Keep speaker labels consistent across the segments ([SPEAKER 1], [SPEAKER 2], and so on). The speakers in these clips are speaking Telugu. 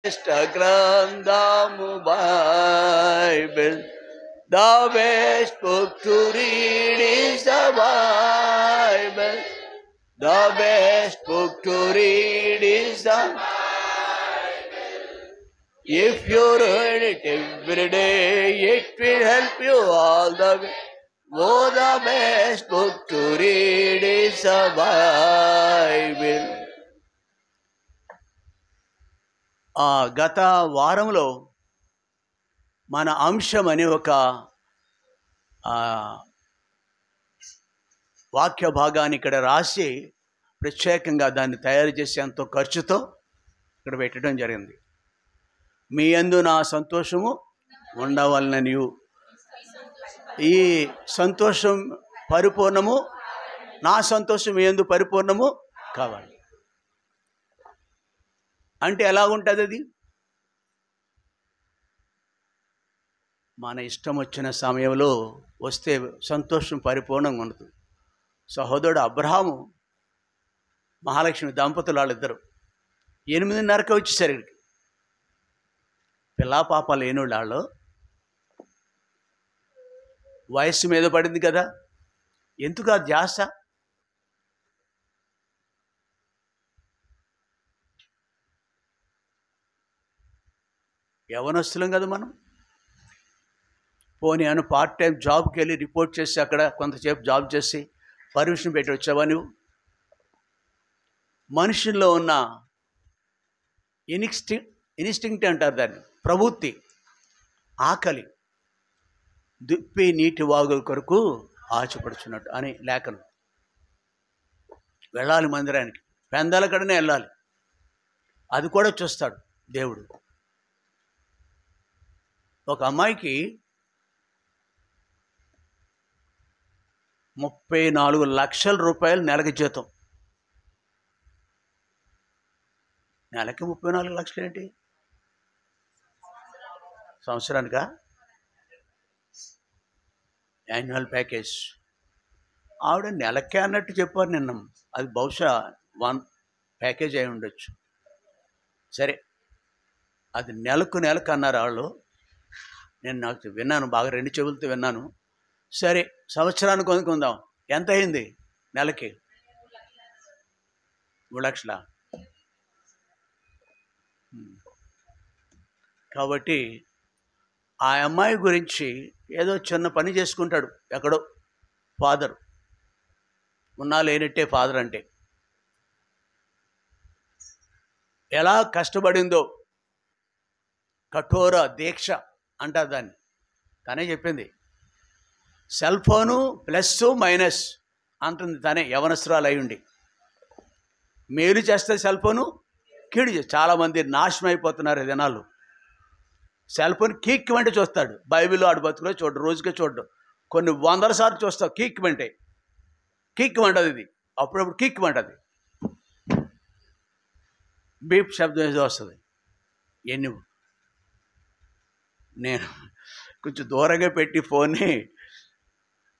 [SPEAKER 1] గ్రంథము Bible. The best book to read is the Bible. The best book to read is the Bible. If you read it every day, it will help you all the way. Oh, the best book to read is the Bible. గత వారంలో మన అంశం అని ఒక వాక్య భాగాన్ని ఇక్కడ రాసి ప్రత్యేకంగా దాన్ని తయారు చేసి ఎంతో ఖర్చుతో ఇక్కడ పెట్టడం జరిగింది. మీ యందు నా సంతోషము ఉండవలనని, ఈ సంతోషం పరిపూర్ణము, నా సంతోషం మీ యందు పరిపూర్ణము కావాలి అంటే ఎలా ఉంటుంది? అది మన ఇష్టం వచ్చిన సమయంలో వస్తే సంతోషం పరిపూర్ణంగా ఉండదు. సహోదరుడు అబ్రహాము, మహాలక్ష్మి దంపతులు వాళ్ళిద్దరు 8:30కి వచ్చేసారు ఇక్కడికి. పిల్లా పాప లేనోళ్ళు వాళ్ళు, వయస్సు మీద పడింది కదా, ఎందుకు ఆ ధ్యాస? యవనస్తులం కదా మనం. పోనీ అని పార్ట్ టైం జాబ్కి వెళ్ళి రిపోర్ట్ చేసి అక్కడ కొంతసేపు జాబ్ చేసి పర్మిషన్ పెట్టి వచ్చావా నువ్వు? మనుషుల్లో ఉన్న ఇన్స్టింక్ట్ అంటారు దాన్ని, ప్రవృత్తి, ఆకలి, దుప్పి నీటి వాగుల కొరకు ఆశపడుచున్నట్టు అని లేఖనం. వెళ్ళాలి మందిరానికి, పెందల కడనే వెళ్ళాలి, అది కూడా చూస్తాడు దేవుడు. ఒక అమ్మాయికి 34 లక్షల రూపాయలు నెలకి జీతం. నెలకి 34 లక్షలు ఏంటి? సంవత్సరానికా? Annual package. ఆవిడ నెలకే అన్నట్టు చెప్పారు నిన్న. అది బహుశా 1 ప్యాకేజ్ అయి ఉండొచ్చు. సరే, అది నెలకు అన్నారు వాళ్ళు. నేను నాకు విన్నాను, బాగా 2 చెవులతో విన్నాను. సరే, సంవత్సరానికి కొనుక్కుందాం, ఎంత అయింది నెలకి? 3 లక్షల. కాబట్టి ఆ అమ్మాయి గురించి ఏదో చిన్న పని చేసుకుంటాడు ఎక్కడో ఫాదర్. ఉన్నా లేనట్టే ఫాదర్ అంటే. ఎలా కష్టపడిందో, కఠోర దీక్ష అంటారు దాన్ని. తనే చెప్పింది. సెల్ ఫోను ప్లస్ మైనస్ అంటుంది తనే, యవనస్తురాలు అయ్యుండి. మేలు చేస్తే సెల్ ఫోను కీడు చేస్తే. చాలామంది నాశనం అయిపోతున్నారు ఈ దినాలు. సెల్ ఫోన్ కీక్మంటే చూస్తాడు. బైబిల్లో ఆడు బతుకులో చూడు, రోజుకే చూడడు, కొన్ని 100 సార్లు చూస్తావు. కీక్మంటే కీక్మంటది ఇది, అప్పుడప్పుడు కీక్మంటది, బీప్ శబ్దం ఏదో వస్తుంది. నేను కొంచెం దూరంగా పెట్టి ఫోన్ని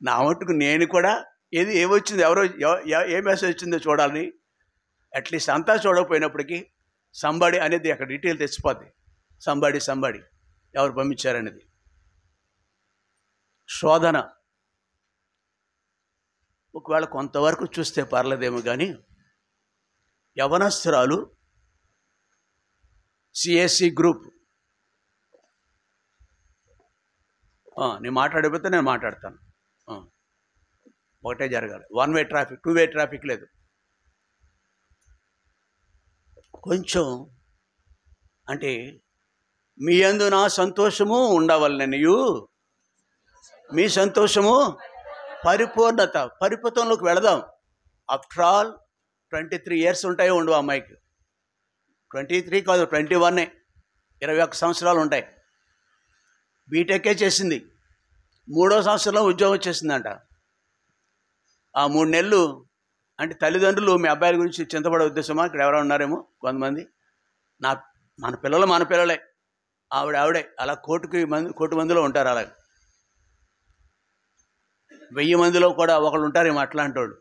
[SPEAKER 1] నా మట్టుకు నేను కూడా ఏమొచ్చింది, ఎవరో ఏ మెసేజ్ వచ్చిందో చూడాలని, అట్లీస్ట్ అంతా చూడకపోయినప్పటికీ సంబడి అనేది అక్కడ డీటెయిల్ తెచ్చిపోద్ది. సంబడి ఎవరు పంపించారనేది. శోధన ఒకవేళ కొంతవరకు చూస్తే పర్లేదేమో కానీ, యవనస్తురాలు సిఎస్సి గ్రూప్. నేను మాట్లాడిపోతే నేను మాట్లాడతాను. ఒకటే జరగాలి. 1 వే ట్రాఫిక్, 2 వే ట్రాఫిక్ లేదు. కొంచెం అంటే మీ యందు నా సంతోషము ఉండవలననియు, మీ సంతోషము పరిపూర్ణత, పరిపూర్ణంలోకి వెళదాం. ఆఫ్టర్ ఆల్ 23 ఇయర్స్ ఉంటాయో ఉండవు అమ్మాయికి. 23 కాదు, 21, 21 సంవత్సరాలు ఉంటాయి. బీటెక్కే చేసింది. 3వ సంవత్సరంలో ఉద్యోగం వచ్చేసిందంట. ఆ 3 నెలలు అంటే తల్లిదండ్రులు మీ అబ్బాయిల గురించి చింతపడే ఉద్దేశమా? ఇక్కడ ఎవరైనా ఉన్నారేమో కొంతమంది. మన పిల్లలే, ఆవిడే. అలా కోటి మందిలో ఉంటారు. అలా 1000 మందిలో కూడా ఒకళ్ళు ఉంటారేమో అట్లాంటి వాళ్ళు.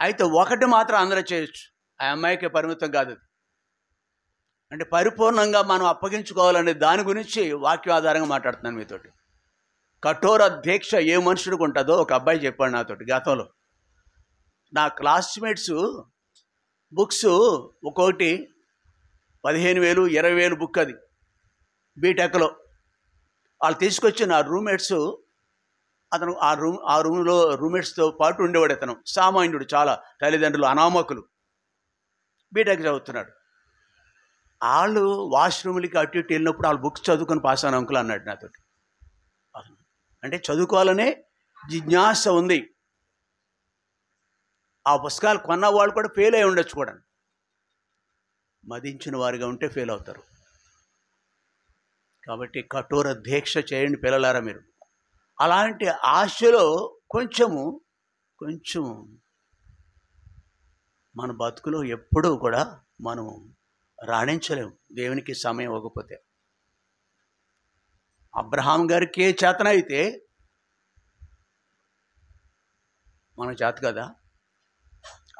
[SPEAKER 1] అయితే ఒకటి మాత్రం అందరూ చేయొచ్చు, ఆ అమ్మాయికి పరిమితం కాదు. అంటే పరిపూర్ణంగా మనం అప్పగించుకోవాలనే దాని గురించి వాక్యం ఆధారంగా మాట్లాడుతున్నాను మీతోటి. కఠోర దీక్ష ఏ మనుషుడికి ఉంటుందో ఒక అబ్బాయి చెప్పాడు నాతోటి గతంలో. నా క్లాస్మేట్స్ బుక్స్ ఒక్కొక్కటి 15,000 20,000 బుక్, అది బీటెక్లో. వాళ్ళు తీసుకొచ్చి నా రూమ్మేట్స్, అతను ఆ రూమ్లో రూమ్మేట్స్తో పాటు ఉండేవాడు. అతను సామాన్యుడు, చాలా తల్లిదండ్రులు అనామకులు, బీటెక్ చదువుతున్నాడు. వాళ్ళు వాష్రూమ్లకి అటు ఇటు వెళ్ళినప్పుడు వాళ్ళు బుక్స్ చదువుకొని పాస్ అయిన అంకుల్ అన్నాడు నాతోటి. అంటే చదువుకోవాలనే జిజ్ఞాస ఉంది. ఆ పుస్తకాలు కొన్న వాళ్ళు కూడా ఫెయిల్ అయి ఉండొచ్చు కూడా. మదించిన వారిగా ఉంటే ఫెయిల్ అవుతారు. కాబట్టి కఠోర దీక్ష చేయండి పిల్లలారా మీరు. అలాంటి ఆశలో కొంచెము మన బతుకులో ఎప్పుడూ కూడా మనం రాణించలేము దేవునికి సమయం ఇవ్వకపోతే. అబ్రహాం గారికి ఏ చేతన అయితే మన చేత కదా.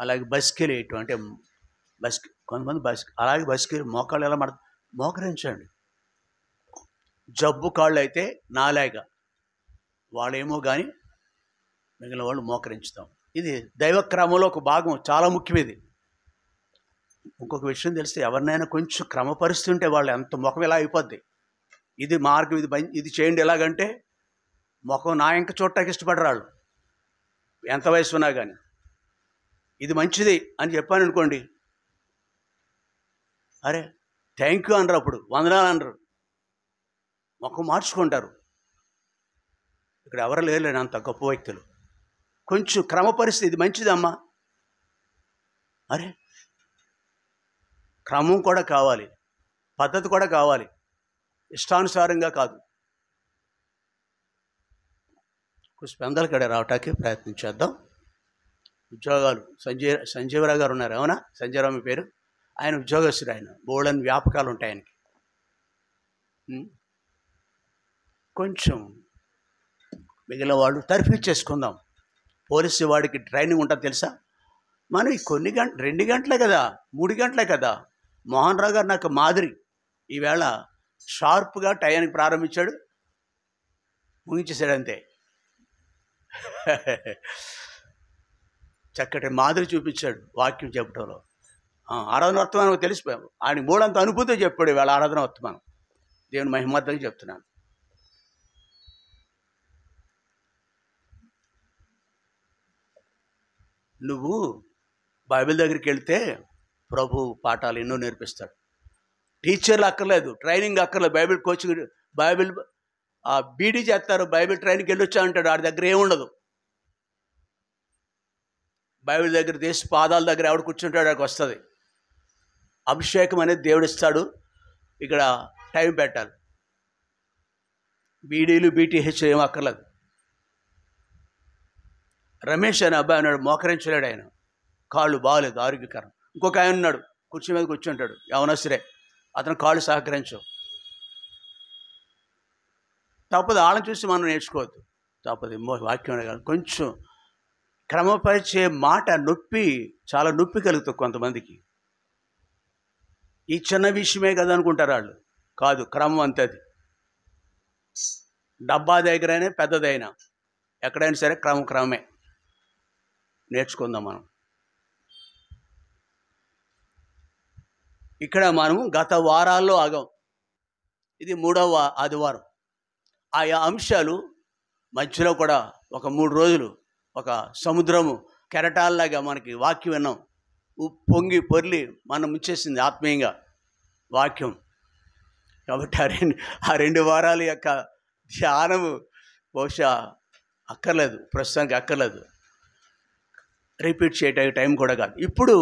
[SPEAKER 1] అలాగే బస్కిల్ వేయటం, అంటే కొంతమంది అలాగే బస్కిల్ మోకాళ్ళు ఎలా మోకరించండి. జబ్బు కాళ్ళు అయితే నాలాగా వాళ్ళేమో కానీ మిగిలిన వాళ్ళు మోకరించుతాం. ఇది దైవక్రమంలో ఒక భాగం, చాలా ముఖ్యం ఇది. ఇంకొక విషయం తెలిస్తే ఎవరినైనా కొంచెం క్రమపరుస్తుంటే వాళ్ళు ఎంత ముఖం ఎలా అయిపోద్ది. ఇది మార్గం, ఇది చేయండి ఎలాగంటే ముఖం నా ఇంక చూడటానికి ఇష్టపడరు వాళ్ళు, ఎంత వయసు ఉన్నా కానీ. ఇది మంచిది అని చెప్పాను అనుకోండి, అరే థ్యాంక్ యూ అనరు, అప్పుడు వందనాలు అనరు, ముఖం మార్చుకుంటారు. ఇక్కడ ఎవరు లేరు అంత గొప్ప వ్యక్తులు. కొంచెం క్రమపరిస్థితి, ఇది మంచిదమ్మా, అరే క్రమం కూడా కావాలి, పద్ధతి కూడా కావాలి, ఇష్టానుసారంగా కాదు. స్పందల కడ రావటానికి ప్రయత్నం చేద్దాం. ఉద్యోగాలు సంజీవరావు గారు ఉన్నారు, అవునా? సంజయరావు మీ పేరు. ఆయన ఉద్యోగస్తుడు, ఆయన బోల్డని వ్యాపకాలు ఉంటాయి ఆయనకి. కొంచెం మిగిలిన వాళ్ళు తరఫీ చేసుకుందాం. పోలీసు వాడికి ట్రైనింగ్ ఉంటుంది తెలుసా? మనం ఈ కొన్ని 2 గంటలే కదా, 3 గంటలే కదా. మోహన్ రావు గారు నాకు మాదిరి. ఈవేళ షార్ప్గా టయానికి ప్రారంభించాడు, ముగించేశాడు అంతే. చక్కటి మాదిరి చూపించాడు వాక్యం చెప్పడంలో. ఆరాధన వర్తమానం తెలిసిపోయాము. ఆయన మూడంత అనుభూతితో చెప్పాడు ఈవేళ ఆరాధన వర్తమానం. దేవుని మహిమార్థంగా చెప్తున్నాను. నువ్వు బైబిల్ దగ్గరికి వెళ్తే ప్రభు పాఠాలు ఎన్నో నేర్పిస్తాడు. టీచర్లు అక్కర్లేదు, ట్రైనింగ్ అక్కర్లేదు. బైబిల్ కోచింగ్, బైబిల్ బీడీ చేస్తారు, బైబిల్ ట్రైనింగ్కి వెళ్ళొచ్చా అంటాడు. వాడి దగ్గర ఏముండదు. బైబిల్ దగ్గర దేశ పాదాల దగ్గర ఎవడు కూర్చుంటాడు అక్కడికి వస్తుంది. అభిషేకం అనేది దేవుడు ఇస్తాడు, ఇక్కడ టైం పెట్టాలి. బీడీలు బీటీహెచ్ ఏం అక్కర్లేదు. రమేష్ అనే అబ్బాయి ఉన్నాడు, మోకరించలేడు, ఆయన కాళ్ళు బాగలేదు, ఆరోగ్యకరం. ఇంకొక ఆయన ఉన్నాడు, కుర్చీ మీద కూర్చుంటాడు, యవనస్తుడే, అతను కాళ్ళు సహకరించవు. తప్పదు, ఆళ్ళని చూసి మనం నేర్చుకోవద్దు, తప్పదు. వాక్యం కాదు, కొంచెం క్రమపరిచే మాట నొప్పి, చాలా నొప్పి కలుగుతుంది కొంతమందికి. ఈ చిన్న విషయమే కదా అనుకుంటారు వాళ్ళు. కాదు, క్రమం అంతది. డబ్బా దగ్గరైనా పెద్దదైనా ఎక్కడైనా సరే క్రమమే నేర్చుకుందాం మనం. ఇక్కడ మనము గత వారాల్లో ఆగాం. ఇది 3వ ఆదివారం. ఆయా అంశాలు మధ్యలో కూడా ఒక 3 రోజులు ఒక సముద్రము కెరటాల్లాగా మనకి వాక్యం విన్నాం. పొంగి పొర్లి మనం ముంచేసింది ఆత్మీయంగా వాక్యం. కాబట్టి ఆ 2 వారాల యొక్క ధ్యానము బహుశా అక్కర్లేదు, ప్రస్తుతానికి అక్కర్లేదు, రిపీట్ చేయడానికి టైం కూడా కాదు. ఇప్పుడు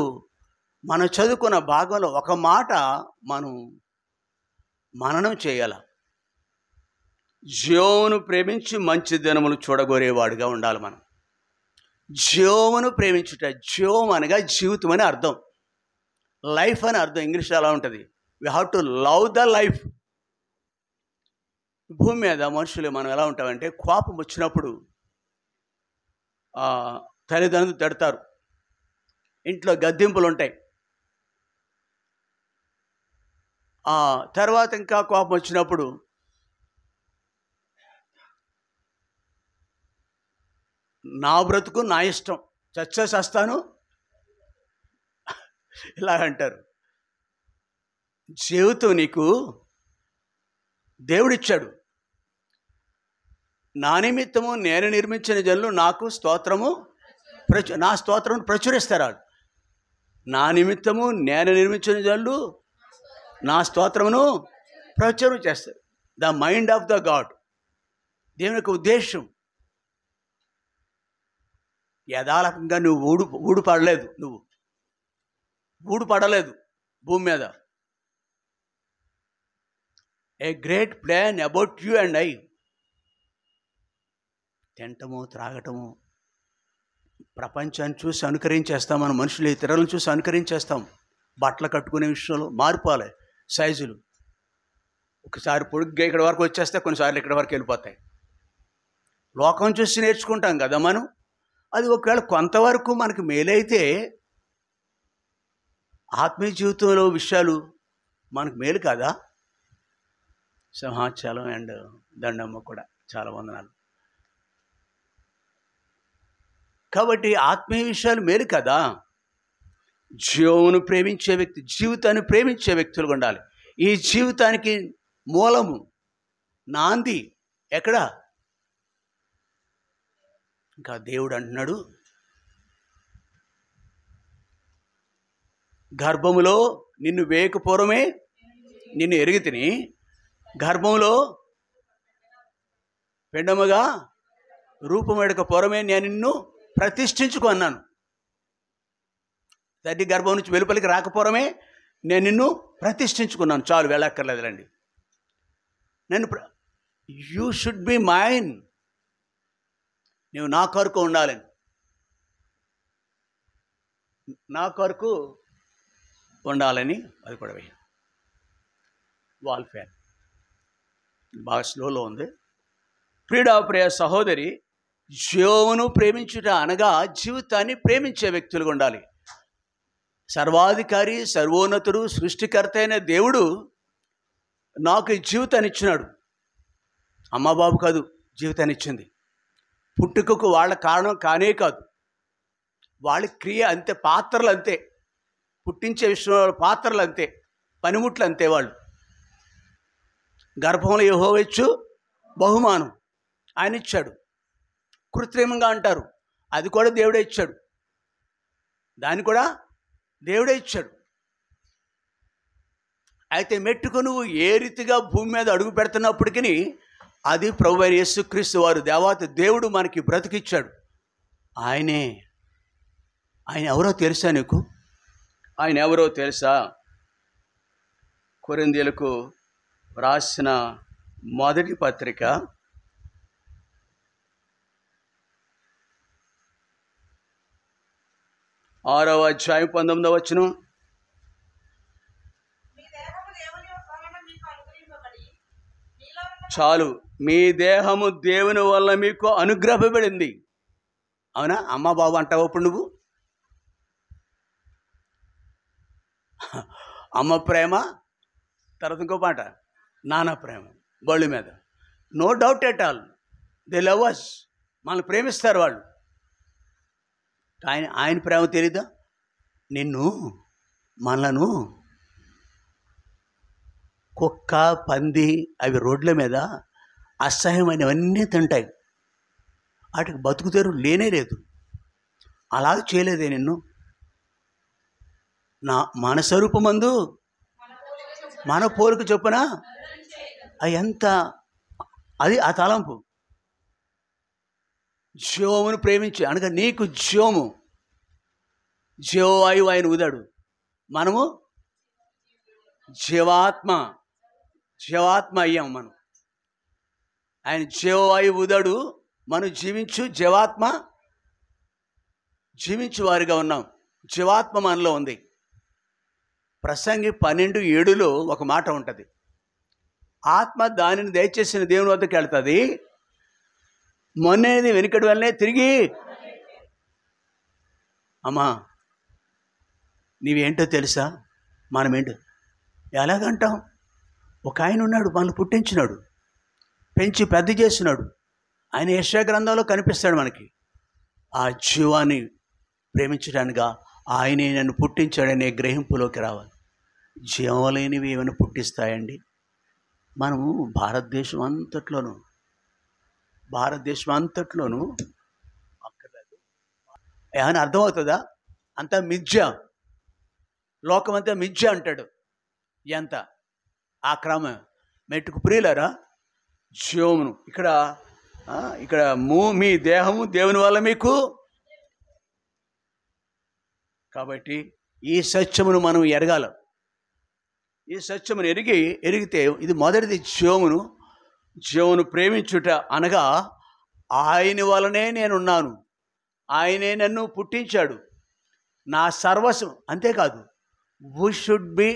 [SPEAKER 1] మనం చదువుకున్న భాగంలో ఒక మాట మనం మననం చేయాల. జీవమును ప్రేమించి మంచి దినములు చూడగోరేవాడుగా ఉండాలి మనం. జీవమును ప్రేమించుట, జీవం అనగా జీవితం అని అర్థం, లైఫ్ అని అర్థం. ఇంగ్లీష్ అలా ఉంటుంది, we have to love the life. భూమి మీద మనుషులు మనం ఎలా ఉంటామంటే, కోపం వచ్చినప్పుడు తల్లిదండ్రులు తిడతారు, ఇంట్లో గద్దింపులు ఉంటాయి. తర్వాత ఇంకా కోపం వచ్చినప్పుడు నా బ్రతుకు నా ఇష్టం, చచ్చేస్తాను ఇలా అంటారు. జీవితం నీకు దేవుడిచ్చాడు. నా నిమిత్తము నేను నిర్మించిన జనులు నాకు స్తోత్రము నా స్తోత్రం ప్రచురిస్తారు. నా నిమిత్తము నేను నిర్మించిన జనులు నా స్తోత్రమును ప్రచురం చేస్తారు. The mind of the god, దేవుని యొక్క ఉద్దేశం. యథాలకంగా నువ్వు ఊడిపడలేదు భూమి మీద. A great plan about you and I. తింటము, త్రాగటము, ప్రపంచాన్ని చూసి అనుకరించేస్తాం. మన మనుషులు ఇతరులను చూసి అనుకరించేస్తాం. బట్టలు కట్టుకునే విషయంలో మారిపోవాలి సైజులు. ఒకసారి పొడుగ్గా ఇక్కడ వరకు వచ్చేస్తే కొన్నిసార్లు ఇక్కడ వరకు వెళ్ళిపోతాయి. లోకం చూసి నేర్చుకుంటాం కదా మనం. అది ఒకవేళ కొంతవరకు మనకు మేలైతే ఆత్మీయ జీవితంలో విషయాలు మనకు మేలు కాదా? సింహాచలం అండ్ దండమ్మ కూడా చాలా వందనాలు. కాబట్టి ఆత్మీయ విషయాలు మేలు కదా. జీవమును ప్రేమించే వ్యక్తి, జీవితాన్ని ప్రేమించే వ్యక్తులు ఉండాలి. ఈ జీవితానికి మూలము, నాంది ఎక్కడ? ఇంకా దేవుడు అంటున్నాడు, గర్భములో నిన్ను వేయకపూర్వమే నిన్ను ఎరిగితిని, గర్భంలో పిండముగా రూపమెడక పూర్వమే నేను నిన్ను ప్రతిష్ఠించుకున్నాను. తల్లి గర్భం నుంచి వెలుపలికి రాకపోవడమే నేను నిన్ను ప్రతిష్ఠించుకున్నాను. చాలు, వెళ్ళక్కర్లేదులండి. You should be mine. నువ్వు నా కొరకు ఉండాలని, నా కొరకు ఉండాలని. అది కూడా వేయ వాల్ ఫ్యాన్ బాగా స్లోలో ఉంది. ప్రియ సహోదరి, జీవమును ప్రేమించుట అనగా జీవితాన్ని ప్రేమించే వ్యక్తులుగా ఉండాలి. సర్వాధికారి, సర్వోన్నతుడు, సృష్టికర్త అయిన దేవుడు నాకు ఈ జీవితాన్ని ఇచ్చినాడు. అమ్మ బాబు కాదు జీవితాన్ని ఇచ్చింది. పుట్టుకకు వాళ్ళ కారణం కానే కాదు, వాళ్ళ క్రియ అంతే, పాత్రలు అంతే, పుట్టించే విషయంలో పాత్రలు అంతే, పనిముట్లు అంతే. వాళ్ళు గర్భంలో యెహోవా ఇచ్చు బహుమానం ఆయన ఇచ్చాడు. కృత్రిమంగా అంటారు, అది కూడా దేవుడే ఇచ్చాడు, దాన్ని కూడా దేవుడే ఇచ్చాడు. అయితే మెట్టుకు నువ్వు ఏ రీతిగా భూమి మీద అడుగు పెడుతున్నప్పటికీ అది ప్రభువైన యేసుక్రీస్తు వారు దేవాతి దేవుడు మనకి బ్రతికిచ్చాడు. ఆయన ఎవరో తెలుసా నీకు? ఆయన ఎవరో తెలుసా? కొరింథీయులకు రాసిన మొదటి పత్రిక 6వ అధ్యాయం 19వ వచనం. చాలు, మీ దేహము దేవుని వల్ల మీకు అనుగ్రహింపబడింది. అవునా? అమ్మ బాబు అంటావు ఇప్పుడు నువ్వు. అమ్మ ప్రేమ, తర్వాత ఇంకో పాట నాన్న ప్రేమ బళ్ళు మీద. No doubt at all, they love us. మనల్ని ప్రేమిస్తారు వాళ్ళు. ఆయన ప్రేమ తెలీదా? మనలను కుక్క, పంది అవి రోడ్ల మీద అసహ్యమైనవన్నీ తింటాయి. వాటికి బతుకుతెరు లేనే లేదు. అలాగ చేయలేదే నిన్ను? మన స్వరూపమందు మన పోలిక చొప్పున ఎంత అది ఆ తలంపు. జీవమును ప్రేమించి అనగా నీకు జీవవాయువు ఆయన ఊదాడు. మనము జీవాత్మ అయ్యాం. మనం ఆయన జీవవాయువు ఊదాడు, మనం జీవించు వారిగా ఉన్నాం. జీవాత్మ మనలో ఉంది. ప్రసంగి 12:7లో ఒక మాట ఉంటుంది, ఆత్మ దానిని దయచేసిన దేవుని వద్దకు వెళ్తుంది, మొన్నది వెనుకటి వల్లనే తిరిగి. అమ్మా నీవేంటో తెలుసా? మనమేంటో ఎలాగంటాం? ఒక ఆయన ఉన్నాడు, మనల్ని పుట్టించినాడు, పెంచి పెద్ద చేస్తున్నాడు. ఆయన యెషయా గ్రంథంలో కనిపిస్తాడు మనకి. ఆ జీవాన్ని ప్రేమించడానిగా ఆయనే నన్ను పుట్టించాడనే గ్రహింపులోకి రావాలి. జీవం లేనివి ఏమైనా పుట్టిస్తాయండి? మనము భారతదేశం అంతట్లోనూ అక్కర్లేదు, ఏమైనా అర్థమవుతుందా? అంతా మిథ్య, లోకమంతా మిథ్య అంటాడు. ఎంత ఆక్రమం! మెట్టుకు ప్రియులారా, జీవమును ఇక్కడ మీ దేహము దేవుని వల్ల మీకు. కాబట్టి ఈ సత్యమును మనం ఎరగాల. ఈ సత్యమును ఎరిగితే ఇది మొదటిది. జీవమును ప్రేమించుట అనగా ఆయన వలనే నేనున్నాను, ఆయనే నన్ను పుట్టించాడు, నా సర్వస్వం. అంతేకాదు, we should be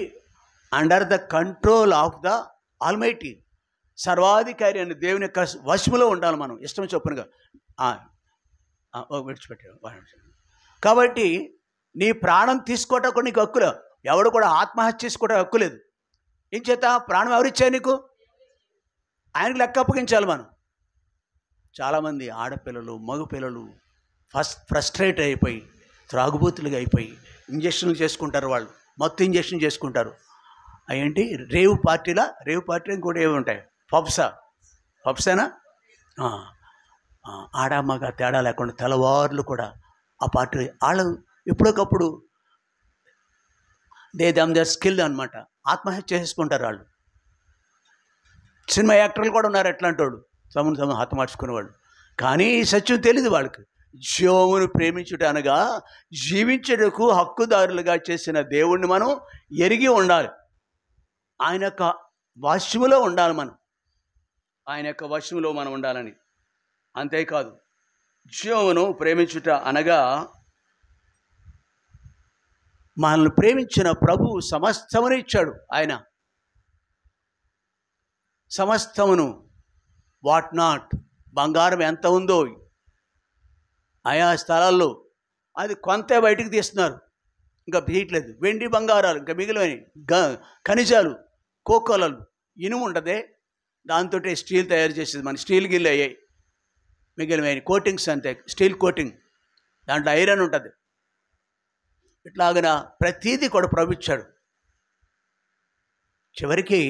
[SPEAKER 1] under the control of the almighty. సర్వాధికారి అని దేవుని యొక్క వశములో ఉండాలి మనం, ఇష్టం చొప్పునుగా విడిచిపెట్టాడు. కాబట్టి నీ ప్రాణం తీసుకోవటం నీకు హక్కులేదు. ఎవడు కూడా ఆత్మహత్య చేసుకోవడం హక్కు లేదు. ఏం చేత? ప్రాణం ఎవరిచ్చారు నీకు? ఆయనకు లెక్క అప్పగించాలి మనం. చాలామంది ఆడపిల్లలు, మగపిల్లలు ఫ్రస్ట్రేట్ అయిపోయి, త్రాగుబోతులుగా అయిపోయి ఇంజక్షన్లు చేసుకుంటారు. వాళ్ళు మొత్తం ఇంజక్షన్ చేసుకుంటారు. అవేంటి? రేవు పార్టీ ఇంకోటి ఏమి ఉంటాయి, పబ్సేనా? ఆడ మగ తేడా లేకుండా తెల్లవారులు కూడా ఆ పార్టీ వాళ్ళు ఎప్పుడొకప్పుడు దమ్ స్కిల్ అనమాట, ఆత్మహత్య చేసుకుంటారు వాళ్ళు. సినిమా యాక్టర్లు కూడా ఉన్నారు ఎట్లాంటి వాళ్ళు, తమను హతమార్చుకునేవాళ్ళు. కానీ ఈ సత్యం తెలియదు వాళ్ళకి. జీవమును ప్రేమించుట అనగా జీవించుటకు హక్కుదారులుగా చేసిన దేవుణ్ణి మనం ఎరిగి ఉండాలి. ఆయన యొక్క వశములో ఉండాలి మనం, ఆయన యొక్క వశములో మనం ఉండాలని. అంతేకాదు, జీవమును ప్రేమించుట అనగా మనల్ని ప్రేమించిన ప్రభువు సమస్తమును ఇచ్చాడు. ఆయన సమస్తమును, వాట్ నాట్, బంగారం ఎంత ఉందో ఆయా స్థలాల్లో అది కొంత బయటికి తీస్తున్నారు, ఇంకా తీయట్లేదు. వెండి బంగారాలు ఇంకా మిగిలినవి, ఖనిజాలు, కోకోలలు, ఇనుము ఉండదే, దాంతో స్టీల్ తయారు చేసేది. మన స్టీల్ గిల్లు అయ్యాయి, మిగిలినవి కోటింగ్స్ అంతే, స్టీల్ కోటింగ్, దాంట్లో ఐరన్ ఉంటుంది. ఇట్లాగన ప్రతీది కూడా ప్రభుత్వాడు. చివరికి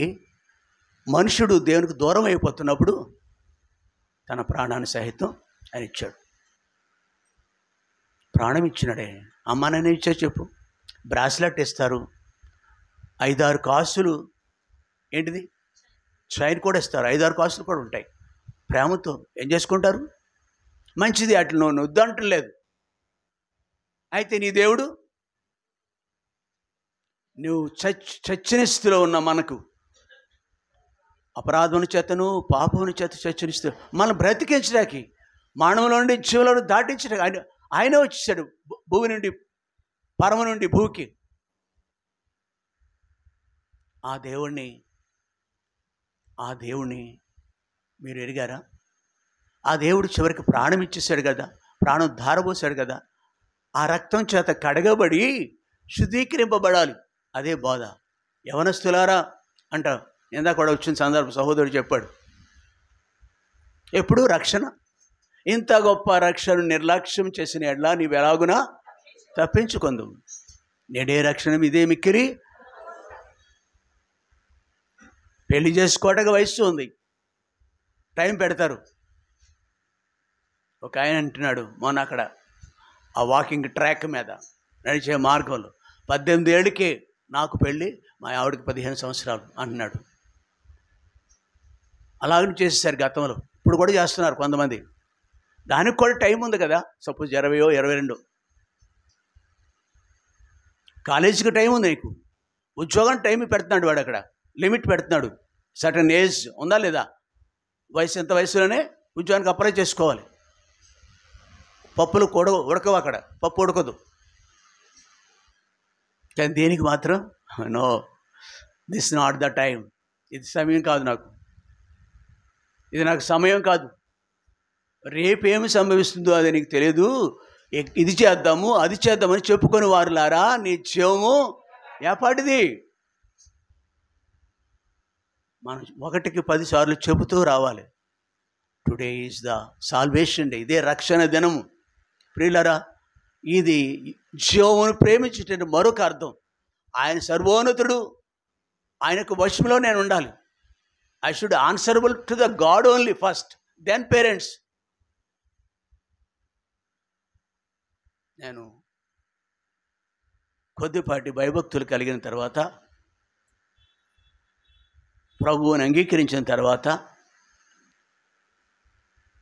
[SPEAKER 1] మనుషుడు దేవునికి దూరం అయిపోతున్నప్పుడు తన ప్రాణాన్ని సహితం ఆయన ఇచ్చాడు. ప్రాణం ఇచ్చినాడే. అమ్మ నన్ను ఇచ్చా చెప్పు. బ్రాస్లెట్ ఇస్తారు, 5-6 కాసులు, ఏంటిది చైన్ కూడా ఇస్తారు, 5-6 కాసులు కూడా ఉంటాయి. ప్రేమతో ఏం చేసుకుంటారు? మంచిది, అట్లా నువ్వు వద్దంటలేదు. అయితే నీ దేవుడు, నువ్వు చచ్చిన స్థితిలో ఉన్న మనకు అపరాధముని చేతను పాపముని చేత చచ్చిన స్థితి మనం బ్రతికించడానికి, మానవుల నుండి జీవులను దాటించడానికి ఆయన వచ్చేసాడు. భూమి నుండి, పరమ నుండి భూమికి. ఆ దేవుణ్ణి మీరు ఎరిగారా? ఆ దేవుడు చివరికి ప్రాణం ఇచ్చేసాడు కదా, ప్రాణం ధారపోసాడు కదా. ఆ రక్తం చేత కడగబడి శుద్ధీకరింపబడాలి. అదే బోధ. యవనస్తులారా అంటారు, ఇందాక కూడా వచ్చిన సందర్భం సహోదరుడు చెప్పాడు. ఎప్పుడు రక్షణ, ఇంత గొప్ప రక్షణ నిర్లక్ష్యం చేసిన ఎడ్లా నీవు ఎలాగునా తప్పించుకుందు. నేడే రక్షణ ఇదే మిక్కిరి. పెళ్లి చేసుకోవడానికి వయస్సు ఉంది, టైం పెడతారు. ఒక ఆయన అంటున్నాడు, మొన్న అక్కడ ఆ వాకింగ్ ట్రాక్ మీద నడిచే మార్గంలో 18 ఏళ్ళకే నాకు పెళ్ళి, మా ఆవిడకి 15 సంవత్సరాలు అంటున్నాడు. అలాగని చేసేసారు గతంలో, ఇప్పుడు కూడా చేస్తున్నారు కొంతమంది. దానికి కూడా టైం ఉంది కదా. సపోజ్ 20 22 కాలేజీకి టైం ఉంది నీకు, ఉద్యోగం టైం పెడుతున్నాడు వాడు, అక్కడ లిమిట్ పెడుతున్నాడు. సర్టన్ ఏజ్ ఉందా లేదా, వయసు ఎంత వయసులోనే ఉద్యోగానికి అప్లై చేసుకోవాలి. పప్పులు ఉడకవు, అక్కడ పప్పు ఉడకదు. కానీ దేనికి మాత్రం no, this not the time, ఇది సమయం కాదు, ఇది నాకు సమయం కాదు. రేపేమి సంభవిస్తుందో అది నీకు తెలియదు. ఇది చేద్దాము అది చేద్దామని చెప్పుకొని వారులారా, నీ జీవము ఎప్పటిది? మనం 1కి 10 సార్లు చెబుతూ రావాలి. Today is the salvation day, ఇదే రక్షణ దినము. ప్రియులరా, ఇది జీవమును ప్రేమించేట మరొక అర్థం. ఆయన సర్వోన్నతుడు, ఆయనకు వశంలో నేను ఉండాలి. I should answerable to the God only first, then parents. నేను కొద్దిపాటి భయభక్తులు కలిగిన తర్వాత, ప్రభువుని అంగీకరించిన తర్వాత,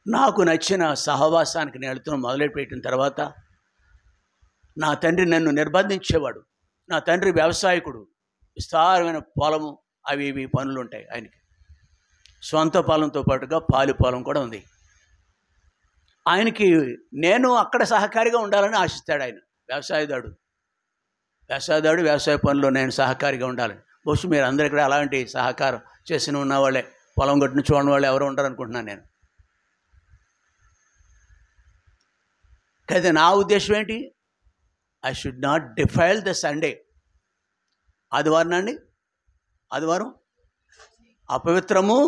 [SPEAKER 1] నాకు నచ్చిన సహవాసానికి నేను వెళుతూ మొదలుపెట్టిన తర్వాత, నా తండ్రి నన్ను నిర్బంధించేవాడు. నా తండ్రి వ్యవసాయకుడు, విస్తారమైన పొలము, అవి ఇవి పనులు ఉంటాయి ఆయనకి. సొంత పొలంతో పాటుగా పాలి పొలం కూడా ఉంది ఆయనకి. నేను అక్కడ సహకారిగా ఉండాలని ఆశిస్తాడు ఆయన. వ్యవసాయదాడు, వ్యవసాయ పనుల్లో నేను సహకారిగా ఉండాలని. బహుశా మీరు అందరూ ఇక్కడ అలాంటి సహకారం చేసిన ఉన్నవాళ్ళే, పొలం గట్టును చూడని వాళ్ళు ఎవరు ఉండరు అనుకుంటున్నాను నేను. అయితే నా ఉద్దేశం ఏంటి? I should not defile the Sunday. ఆదివారం అపవిత్రము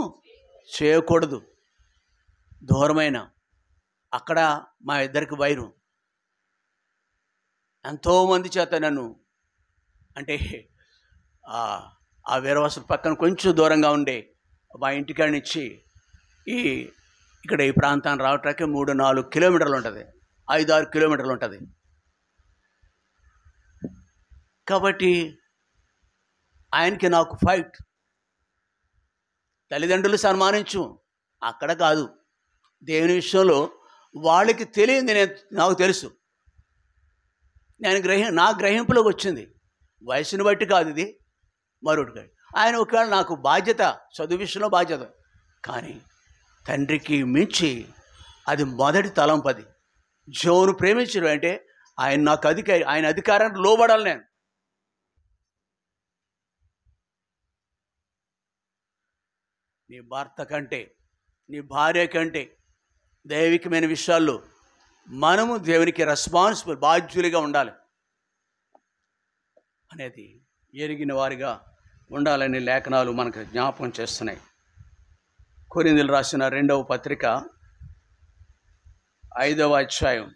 [SPEAKER 1] చేయకూడదు. దూరమైన అక్కడ మా ఇద్దరికి వైరం. ఎంతోమంది చేత నన్ను, అంటే ఆ వీరవాసం పక్కన కొంచెం దూరంగా ఉండే మా ఇంటికాడ నుంచి ఇక్కడ ఈ ప్రాంతాన్ని రావటానికి 3-4 కిలోమీటర్లు ఉంటుంది, 5-6 కిలోమీటర్లు ఉంటుంది. కాబట్టి ఆయనకి నాకు ఫైట్. తల్లిదండ్రులు సన్మానించు, అక్కడ కాదు. దేవుని విషయంలో వాళ్ళకి తెలియంది నాకు తెలుసు. నా గ్రహింపులోకి వచ్చింది. వయసుని బట్టి కాదు, ఇది మరొకటి కాదు. ఆయన ఒకవేళ నాకు బాధ్యత, చదువు విషయంలో బాధ్యత, కానీ తండ్రికి మించి అది మొదటి తలంపది. జోను ప్రేమించడం అంటే ఆయన నాకు ఆయన అధికారానికి లోబడాలి. నేను నీ భర్త కంటే, నీ భార్య కంటే దైవికమైన విషయాల్లో మనము దేవునికి రెస్పాన్సిబుల్, బాధ్యులుగా ఉండాలి అనేది ఎరిగిన వారిగా ఉండాలని లేఖనాలు మనకు జ్ఞాపకం చేస్తున్నాయి. కొరింథీయులకు రాసిన 2వ పత్రిక 5వ అధ్యాయం.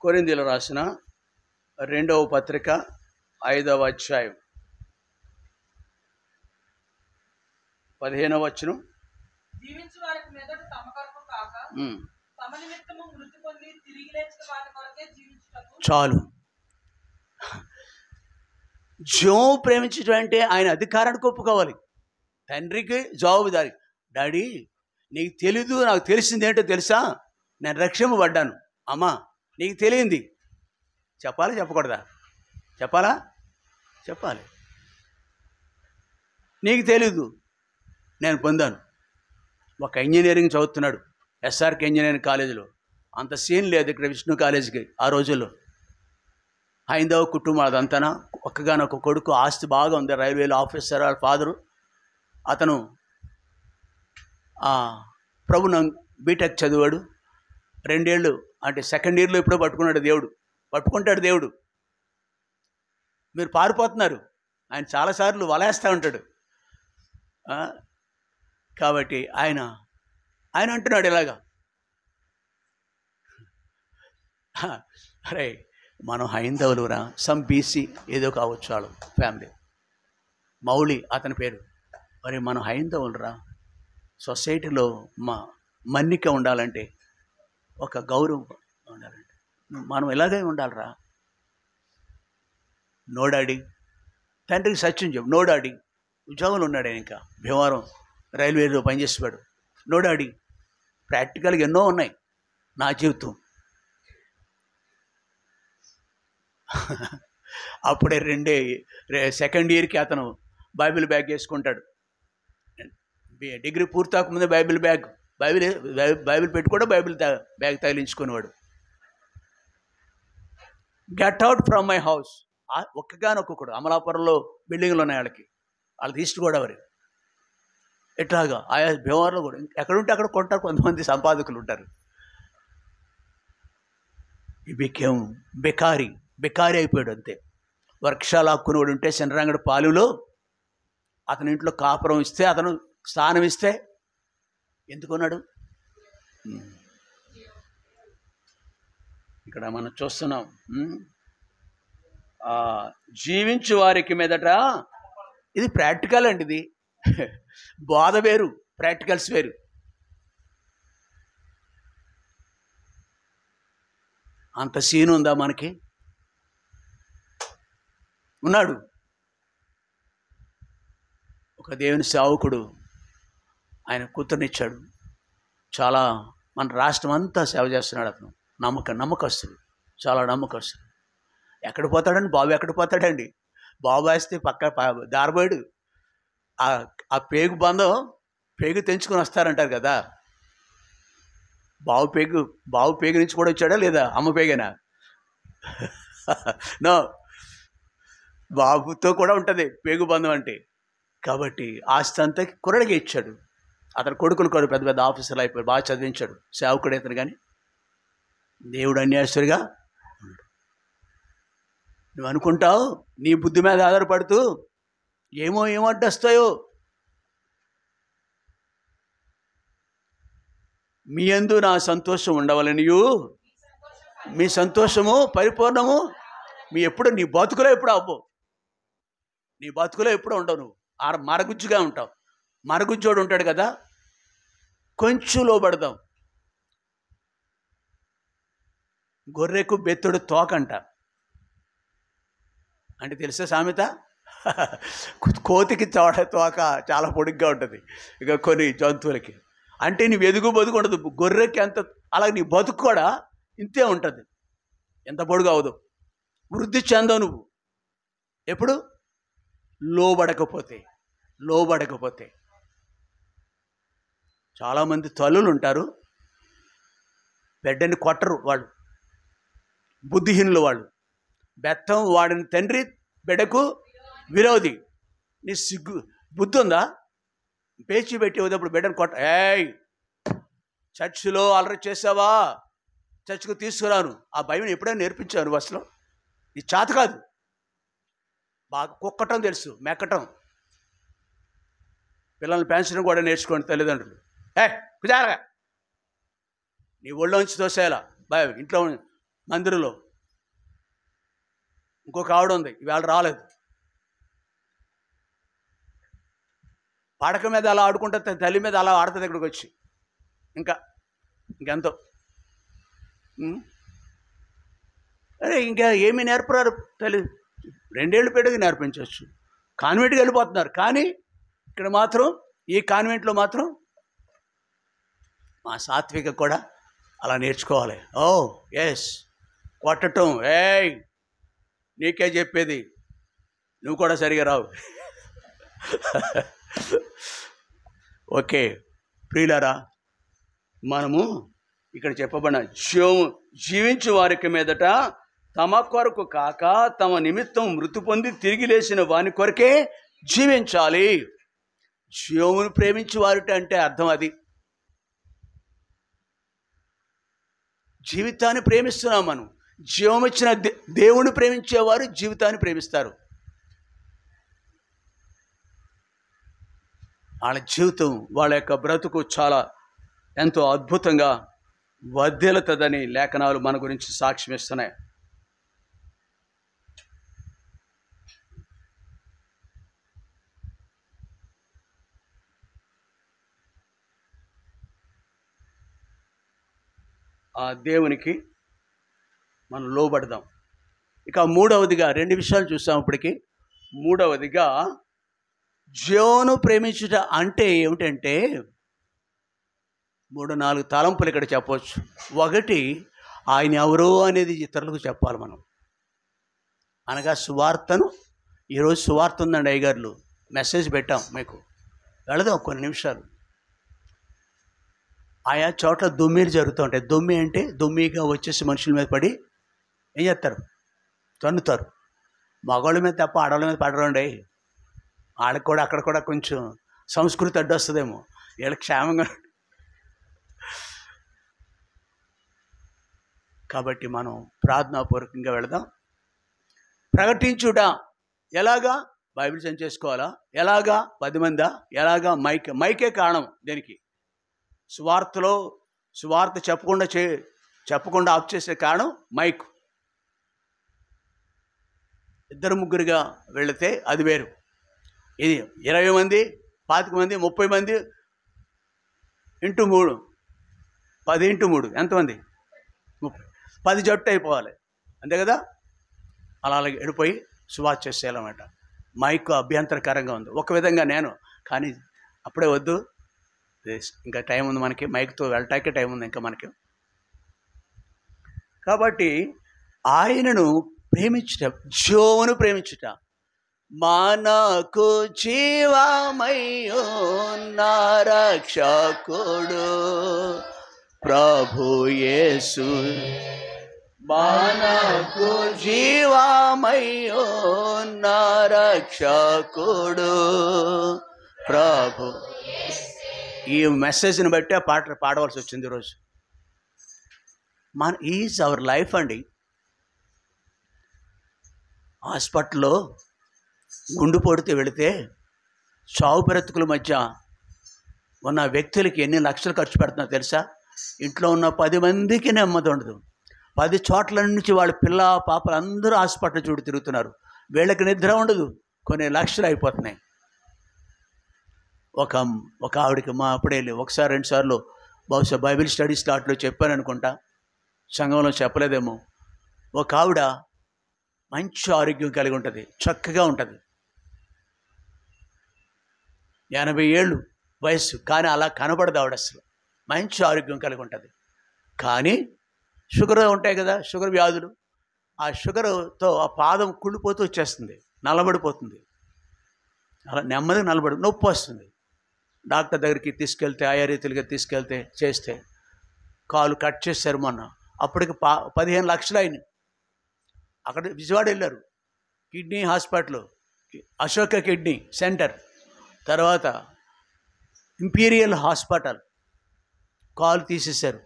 [SPEAKER 1] కొరింథీయులకు రాసిన 2వ పత్రిక 5వ అధ్యాయం 15వ వచనం. చాలు. జోము ప్రేమించడం అంటే ఆయన అధికారానికి ఒప్పుకోవాలి. తండ్రికి జవాబుదారి. డాడీ, నీకు తెలీదు, నాకు తెలిసింది ఏంటో తెలుసా? నేను రక్షింపబడ్డాను. అమ్మా, నీకు తెలియంది చెప్పాలా చెప్పకూడదా? చెప్పాలి. నీకు తెలీదు, నేను పొందాను. ఒక ఇంజనీరింగ్ చదువుతున్నాడు ఎస్ఆర్కే ఇంజనీరింగ్ కాలేజీలో. అంత సీన్ లేదు ఇక్కడ విష్ణు కాలేజీకి ఆ రోజుల్లో. హైందవ కుటుంబం అదంతనా. ఒక్కగానొక కొడుకు, ఆస్తి బాగా ఉంది, రైల్వేలో ఆఫీసర్. వాళ్ళ ఫాదరు అతను ప్రభుత్వం బీటెక్ చదివాడు. 2 ఏళ్ళు, అంటే సెకండ్ ఇయర్లో ఎప్పుడో పట్టుకుంటాడు దేవుడు. మీరు పారిపోతున్నారు. ఆయన చాలాసార్లు వలేస్తూ ఉంటాడు. కాబట్టి ఆయన అంటున్నాడు ఇలాగా, అరే మనం హైందవులురా, సమ్ బీసీ ఏదో కావచ్చు వాళ్ళు ఫ్యామిలీ, మౌళి అతని పేరు. మరి మనం హైందవులురా, సొసైటీలో మన్నిక ఉండాలంటే, ఒక గౌరవం ఉండాలంటే మనం ఇలాగే ఉండాలిరా. నోడాడి తండ్రికి సత్యం చెప్పు. నోడాడి ఉద్యోగంలో ఉన్నాడు ఆయన, ఇంకా భీమవరం రైల్వేలో పనిచేసేవాడు. నోడాడి ప్రాక్టికల్గా ఎన్నో ఉన్నాయి నా జీవితం. అప్పుడే సెకండ్ ఇయర్కి అతను బైబిల్ బ్యాగ్ వేసుకుంటాడు. డిగ్రీ పూర్తవకముందే బైబిల్ పెట్టుకోవడం, బైబిల్ బ్యాగ్ తగిలించుకునేవాడు. Get out from my house. ఒక్కగానొక్కడు అమలాపురంలో బిల్డింగ్లు ఉన్నాయి వాళ్ళకి ఈస్ట్ గోదావరి. ఇట్లాగా ఆయా భీమవరంలో కూడా ఎక్కడుంటే అక్కడ కొంటారు కొంతమంది సంపాదకులు ఉంటారు. ఈ బికేమ్ బెకారీ అయిపోయాడు అంతే. వృక్షాలు హక్కునోడు ఉంటే శనరంగడి పాలులో అతని ఇంట్లో కాపురం ఇస్తే, అతను స్థానం ఇస్తే ఎందుకున్నాడు? ఇక్కడ మనం చూస్తున్నాం, జీవించు వారికి మీదట, ఇది ప్రాక్టికల్ అండి. ఇది బోధ వేరు, ప్రాక్టికల్స్ వేరు. అంత సీన్ ఉందా మనకి? ఉన్నాడు ఒక దేవుని సేవకుడు, ఆయన కూతుర్నిచ్చాడు. చాలా మన రాష్ట్రం అంతా సేవ చేస్తున్నాడు అతను. నమ్మకస్తుడు, చాలా నమ్మకస్తుడు. ఎక్కడ పోతాడండి బాబు? ఎక్కడ పోతాడండి బాబు? వేస్తే పక్క దారబోయాడు. ఆ పేగు బంధం పేగు తెంచుకొని వస్తారంటారు కదా. బావు పేగు నుంచి కూడా వచ్చాడా లేదా? అమ్మ పేగేనా? నో, బాబుతో కూడా ఉంటుంది పేగు బంధం అంటే. కాబట్టి ఆస్తి అంతా కుర్రడిగా ఇచ్చాడు. అతను కొడుకులు కూడా పెద్ద పెద్ద ఆఫీసర్లు అయిపోయాడు, బాగా చదివించాడు. సేవకుడు అతను. కానీ దేవుడు అన్యాయస్తుడిగా ఉన్నాడు. నువ్వు అనుకుంటావు నీ బుద్ధి మీద ఆధారపడుతూ ఏమో అడ్డొస్తాయో. మీ యందు నా సంతోషం ఉండవలనియు, మీ సంతోషము పరిపూర్ణము ఎప్పుడు నీ బతుకులో ఎప్పుడు అవ్వవు. నీ బతుకులో ఎప్పుడు ఉండవు. నువ్వు మరగుజ్జుగా ఉంటావు. మరగుజ్జోడు ఉంటాడు కదా, కొంచెం లోబడదాం. గొర్రెకు బెత్తుడు తోకంట అంటే తెలుసా సామెత? కోతికి తోక చాలా పొడుగ్గా ఉంటుంది, ఇక కొన్ని జంతువులకి. అంటే నువ్వు ఎదుగు బతుకు ఉండదు. గొర్రెకి ఎంత, అలాగే నీ బతుకు కూడా ఇంతే ఉంటుంది, ఎంత పొడుగు అవదు. వృద్ధి చెందవు నువ్వు ఎప్పుడు లోబడకపోతే. చాలామంది తల్లులు ఉంటారు, బిడ్డని కొట్టరు, వాళ్ళు బుద్ధిహీనులు. వాళ్ళు బెత్తం వాడిని తండ్రి, బిడ్డకు విరోధి. నీ బుద్ధి ఉందా? పేచి పెట్టి వదినప్పుడు బిడ్డను కొట్ట. చర్చిలో అలరి చేసావా, చర్చికి తీసుకురాను. ఆ భయం ఎప్పుడైనా నేర్పించాను అసలు? నీ చేత కాదు. బాగా కుక్కటం తెలుసు, మెక్కటం. పిల్లల్ని పెంచడం కూడా నేర్చుకోండి తల్లిదండ్రులు. కుజారగా నీ ఒళ్ళోంచి తోసేయాలా ఇంట్లో మందిరంలో. ఇంకొక ఆవిడ ఉంది, ఇవాళ రాలేదు. పడక మీద అలా ఆడుకుంటే తల్లి మీద అలా ఆడుతుంది ఇక్కడికి వచ్చి. ఇంకెంతో అరే ఇంకా ఏమీ నేర్పరారు తల్లి. 2 ఏళ్ళు పెద్దగా నేర్పించవచ్చు. కాన్వెంట్కి వెళ్ళిపోతున్నారు. కానీ ఇక్కడ మాత్రం, ఈ కాన్వెంట్లో మాత్రం మా సాత్విక కూడా అలా నేర్చుకోవాలి. ఎస్, కొట్టటం, నీకే చెప్పేది, నువ్వు కూడా సరిగా రావు. ఓకే ప్రియులారా, మనము ఇక్కడ చెప్పబడిన జీవించు వారికి మీదట తమ కొరకు కాక తమ నిమిత్తం మృతి పొంది తిరిగి లేచిన వాని కొరకే జీవించాలి. జీవమును ప్రేమించు వారిట అంటే అర్థం అది. జీవితాన్ని ప్రేమిస్తున్నాం మనం. జీవం ఇచ్చిన దేవుని ప్రేమించేవారు జీవితాన్ని ప్రేమిస్తారు. వాళ్ళ జీవితం, వాళ్ళ యొక్క బ్రతుకు చాలా ఎంతో అద్భుతంగా వర్ధిల్లుతుందని లేఖనాలు మన గురించి సాక్ష్యం ఇస్తున్నాయి. ఆ దేవునికి మనం లోబడదాం. ఇక మూడవదిగా 2 విషయాలు చూసాం ఇప్పటికి. మూడవదిగా జీవను ప్రేమించుట అంటే ఏమిటంటే 3-4 తలంపులు ఇక్కడ చెప్పవచ్చు. ఒకటి, ఆయన ఎవరో అనేది ఇతరులకు చెప్పాలి మనం. అనగా సువార్తను, ఈరోజు సువార్త ఉందండి అయ్యగారులు, మెసేజ్ పెట్టాం మీకు, వెళదాం కొన్ని నిమిషాలు. ఆయా చోట్ల దొమ్మీలు జరుగుతూ ఉంటాయి. దొమ్మి అంటే దొమ్మిగా వచ్చేసి మనుషుల మీద పడి ఏం చేస్తారు? తన్నుతారు. మగవాళ్ళ మీద తప్ప ఆడవాళ్ళ మీద పడరండి. వాళ్ళకి కూడా అక్కడ కూడా కొంచెం సంస్కృతి అడ్డొస్తుందేమో. వీళ్ళకి క్షేమంగా. కాబట్టి మనం ప్రార్థనాపూర్వకంగా వెళదాం. ప్రకటించుట. ఎలాగా? బైబిల్ సెండ్ చేసుకోవాలా? ఎలాగా? 10 మందా? ఎలాగా? మైకే కారణం దేనికి? సువార్త చెప్పకుండా ఆఫ్ చేసే కారణం మైక్. 2-3గా వెళితే అది వేరు. ఇది 20 మంది, 25 మంది, 30 మంది ఇంటూ 3, 10 ఇంటూ 3 ఎంతమంది? 10 జట్టు అయిపోవాలి, అంతే కదా? అలాగే వెళ్ళిపోయి సువార్త చేసేయాలన్నమాట. మైక్ అభ్యంతరకరంగా ఉంది ఒక విధంగా నేను, కానీ అప్పుడే వద్దు, ఇంకా టైం ఉంది మనకి, మైక్తో వెళ్ళటాకే టైం ఉంది ఇంకా మనకి. కాబట్టి ఆయనను ప్రేమించుట, జోవును ప్రేమించుట. మనకు జీవమయ్యున్న రక్షకుడు ప్రభు యేసు, మనకు జీవమయ్యున్న రక్షకుడు ప్రభు. ఈ మెసేజ్ని బట్టి ఆ పాట పాడవలసి వచ్చింది ఈరోజు. ఈజ్ అవర్ లైఫ్ అండి. హాస్పిటల్లో గుండెపోటుతో వెళితే చావు బ్రతుకుల మధ్య ఉన్న వ్యక్తులకి ఎన్ని లక్షలు ఖర్చు పెడుతున్నారో తెలుసా? ఇంట్లో ఉన్న 10 మందికి నెమ్మది ఉండదు. 10 చోట్ల నుంచి వాళ్ళ పిల్ల పాపలు అందరూ హాస్పిటల్ చుట్టూ తిరుగుతున్నారు. వీళ్ళకి నిద్ర ఉండదు, కొన్ని లక్షలు అయిపోతున్నాయి. ఒక ఆవిడకి మా అప్పుడే 1-2 సార్లు బహుశా బైబిల్ స్టడీ స్టార్ట్లో చెప్పాను అనుకుంటా, సంఘంలో చెప్పలేదేమో. ఒక ఆవిడ మంచి ఆరోగ్యం కలిగి ఉంటుంది, చక్కగా ఉంటుంది, 80 ఏళ్ళు వయస్సు, కానీ అలా కనబడదు ఆవిడ అసలు. మంచి ఆరోగ్యం కలిగి ఉంటుంది, కానీ షుగర్ ఉంటాయి కదా, షుగర్ వ్యాధులు. ఆ షుగర్తో ఆ పాదం కుళ్ళిపోతూ వచ్చేస్తుంది, నల్లబడిపోతుంది. అలా నెమ్మదిగా నొప్పి వస్తుంది. డాక్టర్ దగ్గరికి తీసుకెళ్తే, ఆయా రీతిలుగా చేస్తే కాలు కట్ చేశారు మొన్న. అప్పటికి 15 లక్షలు అయినాయి. అక్కడ విజయవాడ వెళ్ళారు, kidney hospital, Ashoka kidney centre, తర్వాత ఇంపీరియల్ హాస్పిటల్. కాలు తీసేశారు,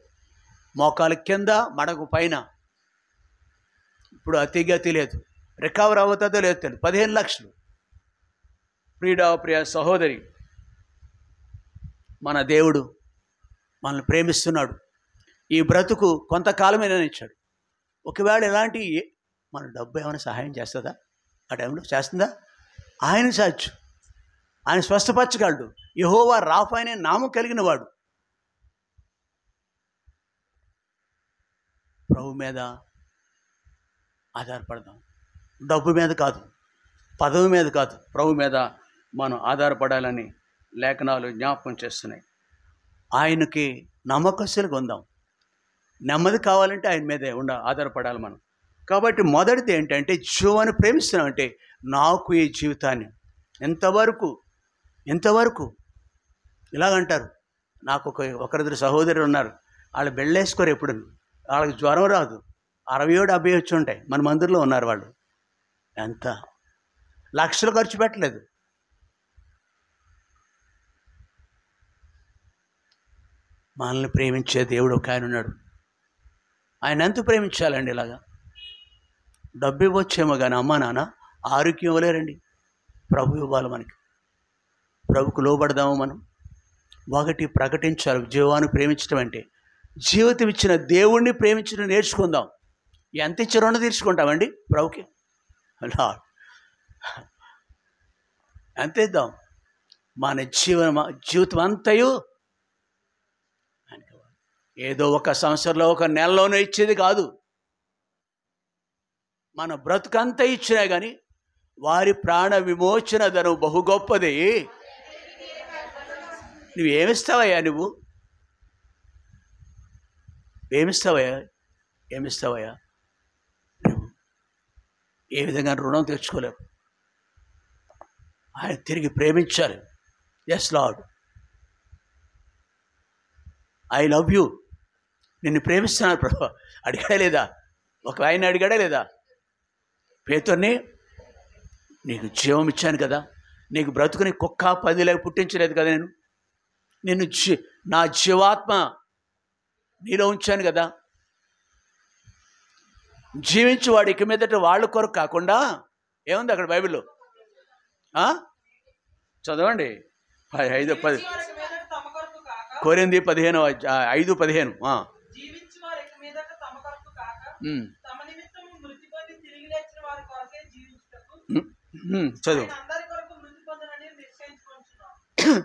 [SPEAKER 1] మోకాలు కింద, మడకు పైన. ఇప్పుడు అతిగా తెలియదు, రికవర్ అవుతుందో లేదో తెలియదు. 15 లక్షలు. ప్రియ సహోదరి, మన దేవుడు మనల్ని ప్రేమిస్తున్నాడు. ఈ బ్రతుకు కొంతకాలమైనా ఇచ్చాడు. ఒకవేళ ఇలాంటి మన డబ్బు ఏమైనా సహాయం చేస్తుందా? ఆ టైంలో చేస్తుందా? ఆయన సాధ్యం, ఆయన స్వస్థపరచగలడు. యెహోవా రాఫా అనే నామం కలిగిన వాడు. ప్రభు మీద ఆధారపడదాం, డబ్బు మీద కాదు, పదవి మీద కాదు, ప్రభు మీద మనం ఆధారపడాలని లేఖనాలు జ్ఞాపకం చేస్తున్నాయి. ఆయనకి నమ్మకస్తులుగా ఉందాం. నెమ్మది కావాలంటే ఆయన మీదే ఆధారపడాలి మనం. కాబట్టి మొదటిది ఏంటంటే, జీవాన్ని ప్రేమిస్తున్నామంటే నాకు ఈ జీవితాన్ని ఎంతవరకు ఇలాగంటారు. నాకు ఒకరిద్దరు సహోదరులు ఉన్నారు, వాళ్ళు బెళ్ళేసుకోరు ఎప్పుడు, వాళ్ళకి జ్వరం రాదు, 67-70 వచ్చి ఉంటాయి. మన మందిరంలో ఉన్నారు వాళ్ళు. ఎంత లక్షలు ఖర్చు పెట్టలేదు. మనల్ని ప్రేమించే దేవుడు ఒక ఆయన ఉన్నాడు. ఆయన ఎంత ప్రేమించాలండి? ఇలాగా డబ్బు ఇవ్వచ్చేమో కానీ అమ్మా నాన్న ఆరోగ్యం ఇవ్వలేరండి. ప్రభు ఇవ్వాలి మనకి. ప్రభుకు లోబడదాము మనం. ఒకటి ప్రకటించాలి. జీవాన్ని ప్రేమించడం అంటే జీవితం ఇచ్చిన దేవుణ్ణి ప్రేమించడం నేర్చుకుందాం. ఎంత ఇచ్చి రుణం తీర్చుకుంటామండి ప్రభుకి? ఎంత ఇద్దాం? మన జీవితం అంతయు ఏదో ఒక సంవత్సరంలో, ఒక నెలలోనే ఇచ్చేది కాదు. మన బ్రతుకంతా ఇచ్చినా కానీ వారి ప్రాణ విమోచన ధనం బహు గొప్పది. నువ్వేమిస్తావయ్యా? ఏమిస్తావయ్యా? నువ్వు ఏ విధంగా రుణం తెచ్చుకోలేవు. ఆయన తిరిగి ప్రేమించాలి. Yes Lord, I love you, నిన్ను ప్రేమిస్తున్నాను ప్రభు. అడిగాడా లేదా? ఒక ఆయన అడిగాడా లేదా? పేతుర్ని, నీకు జీవం ఇచ్చాను కదా, నీకు బ్రతుకుని కుక్క 10 పుట్టించలేదు కదా, నిన్ను నా జీవాత్మ నీలో ఉంచాను కదా. జీవించి వాడు ఇక మీదట వాళ్ళ కొరకు కాకుండా ఏముంది అక్కడ బైబిల్లో? చదవండి. 5:10 కొరింథీ 5:15. చదువు.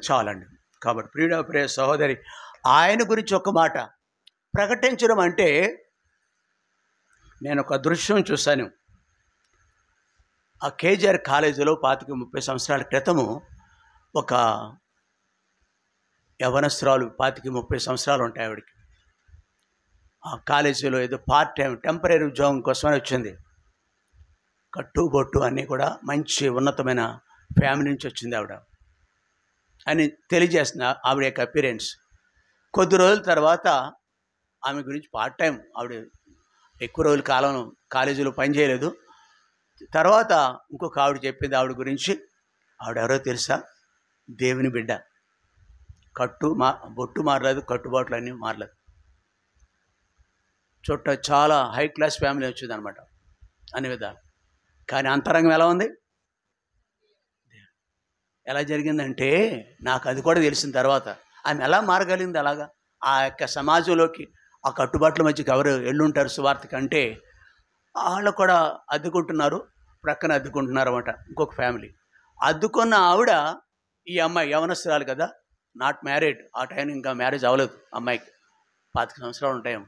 [SPEAKER 1] చాలండి. కాబట్టి ప్రియ సహోదరి, ఆయన గురించి ఒక మాట ప్రకటించడం అంటే, నేను ఒక దృశ్యం చూశాను. ఆ కేజీఆర్ కాలేజీలో 25-30 సంవత్సరాల క్రితము ఒక యవనస్తురాలు, 25-30 సంవత్సరాలు ఉంటాయి ఆవిడకి. ఆ కాలేజీలో ఏదో పార్ట్ టైం టెంపరీ ఉద్యోగం కోసమని వచ్చింది. కట్టుబొట్టు అన్నీ కూడా మంచి ఉన్నతమైన ఫ్యామిలీ నుంచి వచ్చింది ఆవిడ అని తెలియజేస్తుంది ఆవిడ యొక్క అపిరెన్స్. కొద్ది రోజుల తర్వాత ఆమె గురించి పార్ట్ టైం, ఆవిడ ఎక్కువ రోజుల కాలం కాలేజీలో పనిచేయలేదు. తర్వాత ఇంకొక ఆవిడ చెప్పింది ఆవిడ గురించి. ఆవిడ ఎవరో తెలుసా? దేవుని బిడ్డ. బొట్టు మారలేదు, కట్టుబాట్లు అన్నీ మారలేదు. చాలా హై క్లాస్ ఫ్యామిలీ వచ్చింది అనమాట అన్ని విధాలు. కానీ అంతరంగం ఎలా ఉంది? ఎలా జరిగిందంటే నాకు అది కూడా తెలిసిన తర్వాత ఆమె ఎలా మారగలిగింది అలాగా ఆ యొక్క సమాజంలోకి. ఆ కట్టుబాట్ల మధ్యకి ఎవరు ఎల్లుంటారు సువార్తకి అంటే? వాళ్ళు కూడా అద్దుకుంటున్నారు, ప్రక్కన అద్దుకుంటున్నారు అన్నమాట ఇంకొక ఫ్యామిలీ. అద్దుకున్న ఆవిడ ఈ అమ్మాయి యవనస్తురాలు కదా, నాట్ మ్యారీడ్. ఆ టైం ఇంకా మ్యారేజ్ అవ్వలేదు అమ్మాయికి, 25 సంవత్సరాలు ఉంటాయేమో.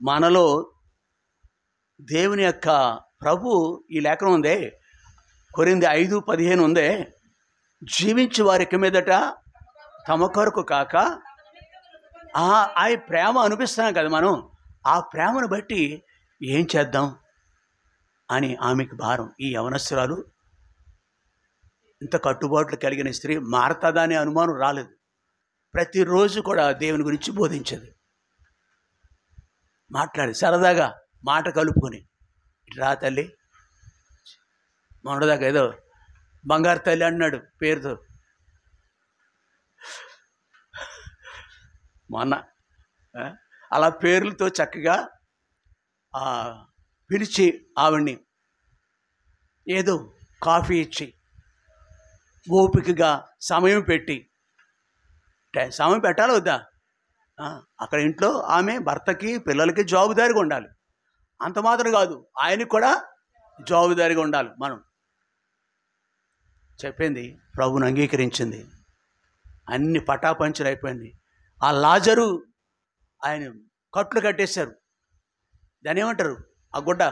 [SPEAKER 1] మనలో దేవుని యొక్క ప్రభు, ఈ లేఖనం ఉందే, కొరింథీ 5:15 ఉందే, జీవించి వారికి మీదట తమ కొరకు కాక ఆ ప్రేమ అనిపిస్తున్నాం కదా మనం. ఆ ప్రేమను బట్టి ఏం చేద్దాం అని ఆమెకి భారం. ఈ యవనస్తురాలు, ఇంత కట్టుబాట్లు కలిగిన స్త్రీ మారతాదా అనే అనుమానం రాలేదు. ప్రతిరోజు కూడా దేవుని గురించి బోధించేది. మాట్లాడి సరదాగా మాట కలుపుకొని, రా తల్లి, మొన్నదాకా ఏదో బంగారు తల్లి అన్నాడు పేరుతో, మొన్న అలా పేర్లతో చక్కగా పిలిచి ఆవిడ్ని ఏదో కాఫీ ఇచ్చి ఓపికగా సమయం పెట్టి, సమయం పెట్టాలి వద్దా? అక్కడ ఇంట్లో ఆమె భర్తకి పిల్లలకి జవాబుదారీగా ఉండాలి. అంత మాత్రం కాదు, ఆయనకి కూడా జవాబుదారీగా ఉండాలి. మనం చెప్పింది ప్రభువుని అంగీకరించింది. అన్ని పటాపంచలు అయిపోయింది. ఆ లాజరు ఆయన కట్లు కట్టేశారు. దాన్ని ఏమంటారు? ఆ గుడ్డ,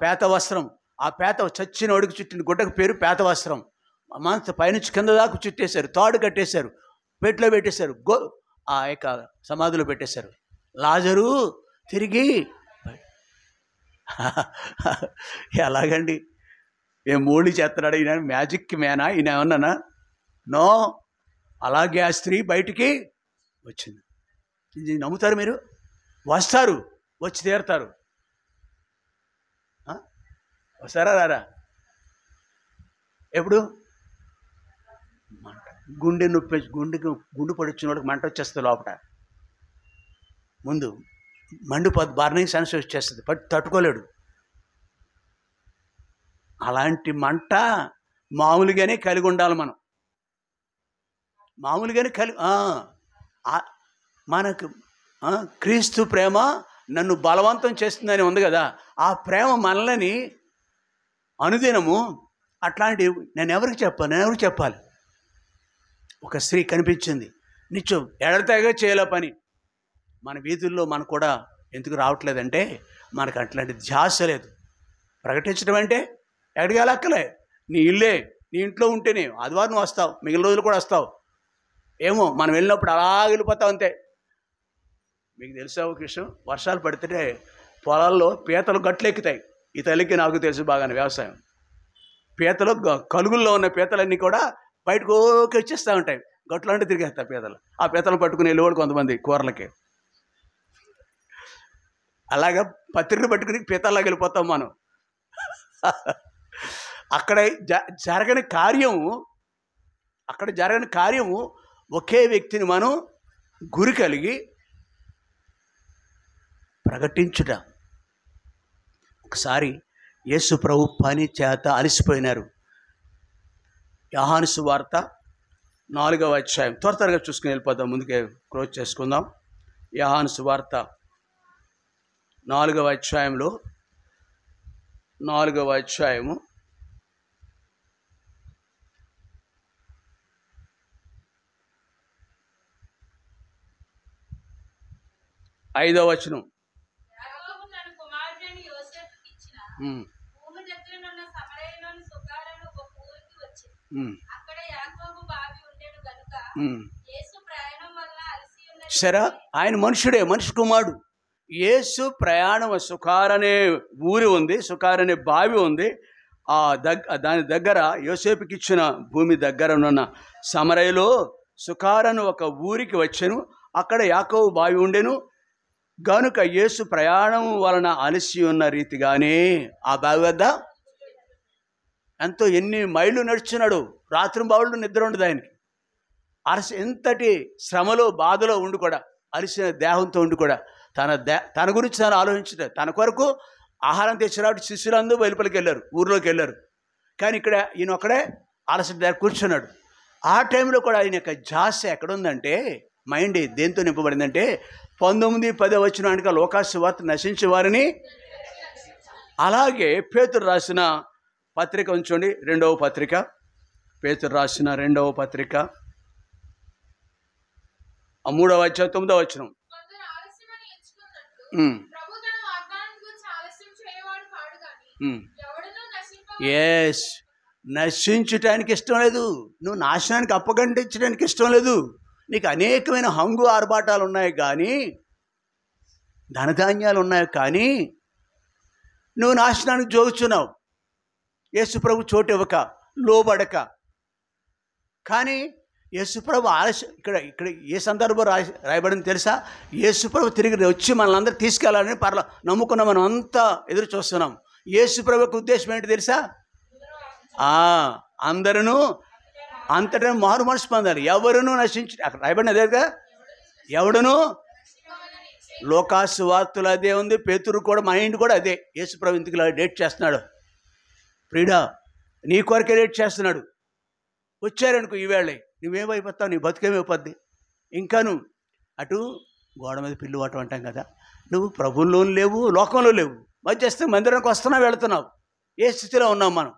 [SPEAKER 1] పేత వస్త్రం. ఆ పేత చచ్చిన ఒడికి చుట్టిన గుడ్డకు పేరు పేత వస్త్రం. మనసు పైనుంచి కింద దాకా చుట్టేశారు, తాడు కట్టేశారు, పెట్లో పెట్టేశారు, ఆ యొక్క సమాధిలో పెట్టేశారు. లాజరు తిరిగి ఎలాగండి? ఏం మోడీ చేస్తున్నాడు ఈయన? మ్యాజిక్ మ్యానా ఈయన? ఏమన్నానా? నో, అలాగే ఆ స్త్రీ బయటికి వచ్చింది. ఇది నమ్ముతారు మీరు? వస్తారు, వచ్చి తీరుతారు. వస్తారా రారా? ఎప్పుడు? మంట, గుండె నొప్పి, గుండు పడిచ్చిన వాడికి మంట వచ్చేస్తుంది లోపల. ముందు మండిపోద్ది, బర్నింగ్ సెన్స్ వచ్చేస్తుంది, తట్టుకోలేడు. అలాంటి మంట మామూలుగానే కలిగి ఉండాలి మనం. మామూలుగానే మనకు క్రీస్తు ప్రేమ నన్ను బలవంతం చేస్తుందని ఉంది కదా, ఆ ప్రేమ మనల్ని అనుదినము అట్లాంటివి నేను ఎవరికి చెప్పాలి? ఒక స్త్రీ కనిపించింది, నిత్యం ఎడతెగ చేయలే పని. మన వీధుల్లో మనకు కూడా ఎందుకు రావట్లేదంటే మనకు అట్లాంటి ధ్యాస లేదు. ప్రకటించడం అంటే ఎక్కడికి వెళ్ళక్కలే, నీ ఇల్లే, నీ ఇంట్లో ఉంటేనే ఆదివారం వస్తావు, మిగిలిన రోజులు కూడా వస్తావు. ఏమో మనం వెళ్ళినప్పుడు అలా వెళ్ళిపోతావు అంతే. మీకు తెలుసా ఒక విషయం? వర్షాలు పడితే పొలాల్లో పీతలు గట్లెక్కుతాయి. ఈ తల్లికి నాకు తెలుసు బాగానే వ్యవసాయం. పీతలు కలుగుల్లో ఉన్న పీతలన్నీ కూడా బయటకు వచ్చేస్తూ ఉంటాయి. గట్లు అంటే తిరిగేస్తాయి పీతలు. ఆ పీతలు పట్టుకుని వెళ్ళేవాడు కొంతమంది కూరలకి. అలాగా పత్రికలు పట్టుకుని పీతల్లాగా వెళ్ళిపోతాం మనం. అక్కడ జరగని కార్యం అక్కడ జరగని కార్యము ఒకే వ్యక్తిని మనం గురి కలిగి ప్రకటించుట. ఒకసారి యేసు ప్రభు పని చేత అలసిపోయినారు. యోహాను సువార్త 4వ అధ్యాయం, త్వరగా చూసుకుని వెళ్ళిపోదాం, ముందుకే క్లోజ్ చేసుకుందాం. యోహాను సువార్త 4వ అధ్యాయంలో 4వ అధ్యాయము 5వ వచనం. సరే, ఆయన మనుషుడే, మనిషి కుమారుడు. యేసు ప్రయాణం సుకార్ అనే ఊరి ఉంది, సుకార్ అనే బావి ఉంది. దాని దగ్గర యోసేపుకి ఇచ్చిన భూమి దగ్గర ఉన్న సమరయలో సుకార్ అని ఒక ఊరికి వచ్చాను. అక్కడ యాకోబు బావి ఉండెను గనుక యేసు ప్రయాణం వలన అలసి ఉన్న రీతిగానే ఆ బావి వద్ద ఎంతో ఎన్ని మైళ్ళు నడుచున్నాడు. రాత్రి బావుళ్ళు నిద్ర ఉండదు ఆయనకి. ఎంతటి శ్రమలో బాధలో ఉండి కూడా, అలసిన దేహంతో ఉండి కూడా తన గురించి తను ఆలోచించట, తన కొరకు ఆహారం తెచ్చినప్పుడు శిష్యులందరూ వెలుపలికి వెళ్ళారు, ఊరిలోకి వెళ్ళారు. కానీ ఇక్కడ ఈయన ఒక్కడే అలసట దగ్గర కూర్చున్నాడు. ఆ టైంలో కూడా ఆయన యొక్క ధ్యాస ఎక్కడుందంటే, మైండ్ దేంతో నింపబడిందంటే 19:10 వచనానికి లోకాసు వార్త నశించే వారిని. అలాగే పేతురు రాసిన పత్రిక ఉంచండి, 2వ పత్రిక, పేతురు రాసిన 2వ పత్రిక 3వ అధ్యాయం 9వ వచనం. ఎస్, నశించటానికి ఇష్టం లేదు, నువ్వు నాశనానికి అప్పగంటించడానికి ఇష్టం లేదు. నీకు అనేకమైన హంగు ఆర్భాటాలు ఉన్నాయి, కానీ ధనధాన్యాలు ఉన్నాయి, కానీ నువ్వు నాశనానికి జోగుచున్నావు. యేసుప్రభు చోటు ఇవ్వక, లోబడక. కానీ యేసుప్రభు ఆలస్యం ఇక్కడ ఏ సందర్భం రాయబడింది తెలుసా? యేసుప్రభు తిరిగి వచ్చి మనల్ని తీసుకెళ్ళాలని నమ్ముకున్న మనం అంతా ఎదురు చూస్తున్నాం. యేసుప్రభు యొక్క ఉద్దేశం ఏంటి తెలుసా? అందరూ అంతటా మారు మనసు పొందాలి, ఎవరునూ నశించి, అక్కడ రాయబడిన అదేగా, ఎవడును. లోకాసు వార్తలు అదే ఉంది, పేతురు కూడా, మైండ్ కూడా అదే. యేసుప్రభు ఇందుకు డేట్ చేస్తున్నాడు. ప్రియుడా, నీ కొరకే డేట్ చేస్తున్నాడు. వచ్చారనుకో ఈవేళ నువ్వేమైపోతావు, నీ బతుకేమైపోద్ది. ఇంకాను అటు గోడ మీద పిల్లు వాటం అంటాం కదా, నువ్వు ప్రభువులోనూ లేవు, లోకంలో లేవు, మధ్యస్థ మందిరానికి వస్తున్నావు, వెళుతున్నావు. ఏ స్థితిలో ఉన్నాం మనం?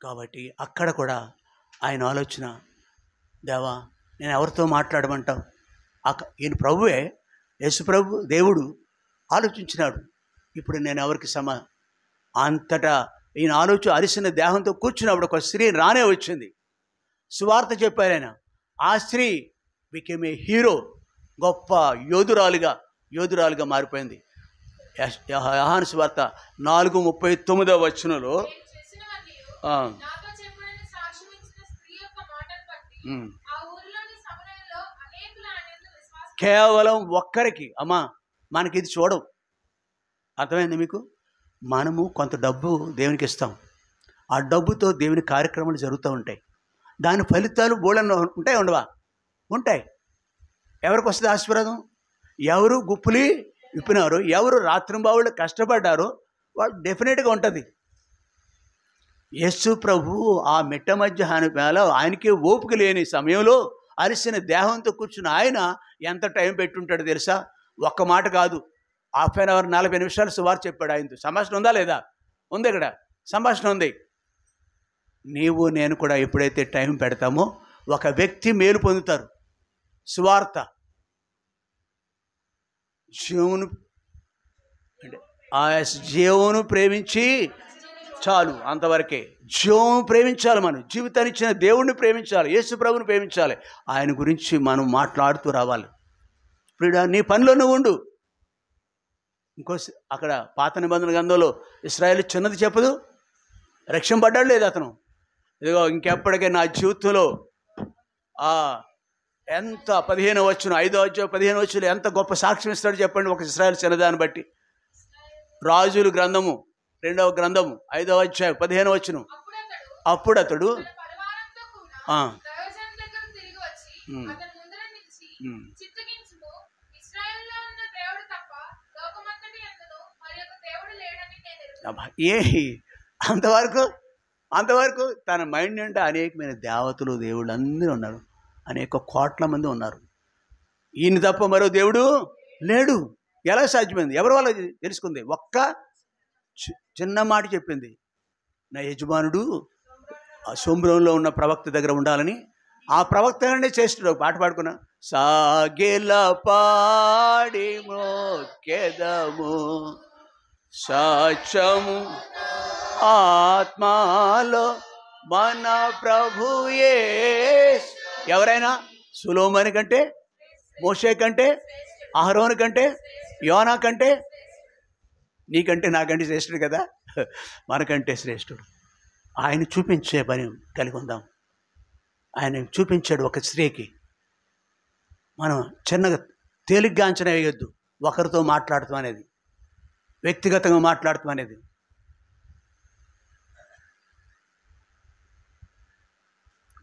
[SPEAKER 1] కాబట్టి అక్కడ కూడా ఆయన ఆలోచన, దేవా నేను ఎవరితో మాట్లాడమంటావు? ఈయన ప్రభువే, యేసు ప్రభు దేవుడు ఆలోచించినాడు, ఇప్పుడు నేను ఎవరికి అంతటా ఈయన అరిసిన దేహంతో కూర్చున్నప్పుడు ఒక స్త్రీ రానే వచ్చింది. సువార్త చెప్పారు ఆయన. ఆ స్త్రీ బికెమ్ ఏ హీరో, గొప్ప యోధురాలుగా మారిపోయింది. యోహాను సువార్త 4:39 వచనంలో కేవలం ఒక్కరికి, అమ్మా మనకి ఇది చూడం, అర్థమైంది మీకు? మనము కొంత డబ్బు దేవునికి ఇస్తాం, ఆ డబ్బుతో దేవుని కార్యక్రమాలు జరుగుతూ ఉంటాయి. దాని ఫలితాలు బోళన ఉంటాయి, ఉండవా? ఉంటాయి. ఎవరికి వస్తుంది ఆశీర్వాదం? ఎవరు గుప్పులి విప్పినారు, ఎవరు రాత్రింబావుళ్ళు కష్టపడ్డారో వాళ్ళు డెఫినెట్గా ఉంటుంది. యేసు ప్రభు ఆ మిట్ట మధ్యాహ్నం వేళ ఆయనకి ఓపిక లేని సమయంలో అరిసిన దేహంతో కూర్చుని ఆయన ఎంత టైం పెట్టుంటాడు తెలుసా? ఒక్క మాట కాదు, 1/2 అవర్ 40 నిమిషాలు సువార్త చెప్పాడు. ఆయనతో సంభాషణ ఉందా లేదా? ఉంది, ఇక్కడ సంభాషణ ఉంది. నీవు నేను కూడా ఎప్పుడైతే టైం పెడతామో ఒక వ్యక్తి మేలు పొందుతారు. సువార్త జీవమును ప్రేమించి చాలు, అంతవరకే. జీవం ప్రేమించాలి, మనం జీవితాన్ని ఇచ్చిన దేవుణ్ణి ప్రేమించాలి, యేసు ప్రభుని ప్రేమించాలి, ఆయన గురించి మనం మాట్లాడుతూ రావాలి. ఇప్పుడు నీ పనిలో నువ్వు ఉండు. ఇంకో అక్కడ పాత నిబంధన గ్రంథంలో ఇశ్రాయేలు చిన్నది చెప్పదు, రక్షింపడ్డాడు లేదు అతను. ఇదిగో ఇంకెప్పటికే నా జీవితంలో ఎంత 15 వచనం 5వ అధ్యాయం 15 వచనం ఎంత గొప్ప సాక్ష్యం ఇస్తాడు చెప్పండి, ఒక ఇశ్రాయేలు చిన్నదాన్ని బట్టి. రాజుల గ్రంథము 2వ గ్రంథము 5వ అధ్యాయం 15 వచనం. అప్పుడు అతడు ఏ అంతవరకు అంతవరకు తన మైండ్ అంటే అనేకమైన దేవతలు దేవుళ్ళు అందరూ ఉన్నారు, అనేక కోట్ల మంది ఉన్నారు. ఈయన తప్ప మరో దేవుడు లేడు. ఎలా సాధ్యమైంది? ఎవరి వల్ల తెలుసుకుంది? ఒక్క చిన్న మాట చెప్పింది, నా యజమానుడు ఆ సొంబ్రంలో ఉన్న ప్రవక్త దగ్గర ఉండాలని. ఆ ప్రవక్తనే చేస్తున్నాడు. పాట పాడుకున్నా, సాగెల పాడి మోకెదము సత్యము ఆత్మలో మన ప్రభుయే. ఎవరైనా సులోమని కంటే, మోషే కంటే, అహరోను కంటే, యోనా కంటే, నీకంటే నాకంటే శ్రేష్ఠుడు కదా, మనకంటే శ్రేష్ఠుడు. ఆయన చూపించే పని కలిగి ఉందాం. ఆయన చూపించాడు ఒక స్త్రీకి. మనం చిన్నగా తేలిగ్గా అంచనా వేయొద్దు. ఒకరితో మాట్లాడటం అనేది, వ్యక్తిగతంగా మాట్లాడటం అనేది.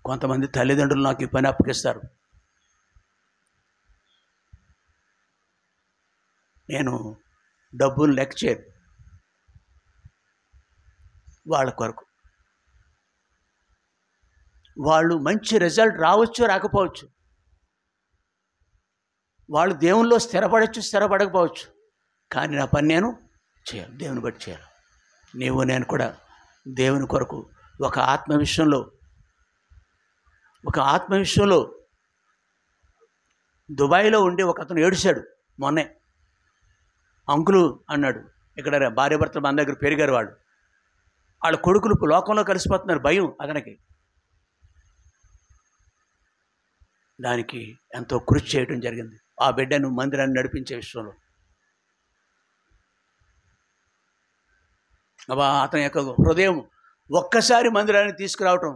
[SPEAKER 1] కొంతమంది తల్లిదండ్రులు నాకు ఈ పని అప్పగిస్తారు. నేను డబ్బులు లెక్క చేయను వాళ్ళ కొరకు. వాళ్ళు మంచి రిజల్ట్ రావచ్చు, రాకపోవచ్చు. వాళ్ళు దేవునిలో స్థిరపడవచ్చు, స్థిరపడకపోవచ్చు. కానీ నా పని నేను చేయాలి, దేవుని బట్టి చేయాలి. నీవు నేను కూడా దేవుని కొరకు ఒక ఆత్మ విషయంలో దుబాయ్లో ఉండి ఒక అతను ఏడిశాడు మొన్నే. అంకులు అన్నాడు, ఇక్కడ భార్యాభర్తలు మన దగ్గర పెరిగారు. వాళ్ళ కొడుకులు లోకంలో కలిసిపోతున్నారు, భయం అతనికి. దానికి ఎంతో కృషి చేయడం జరిగింది ఆ బిడ్డను మందిరాన్ని నడిపించే విషయంలో. అతని యొక్క హృదయం ఒక్కసారి మందిరాన్ని తీసుకురావటం,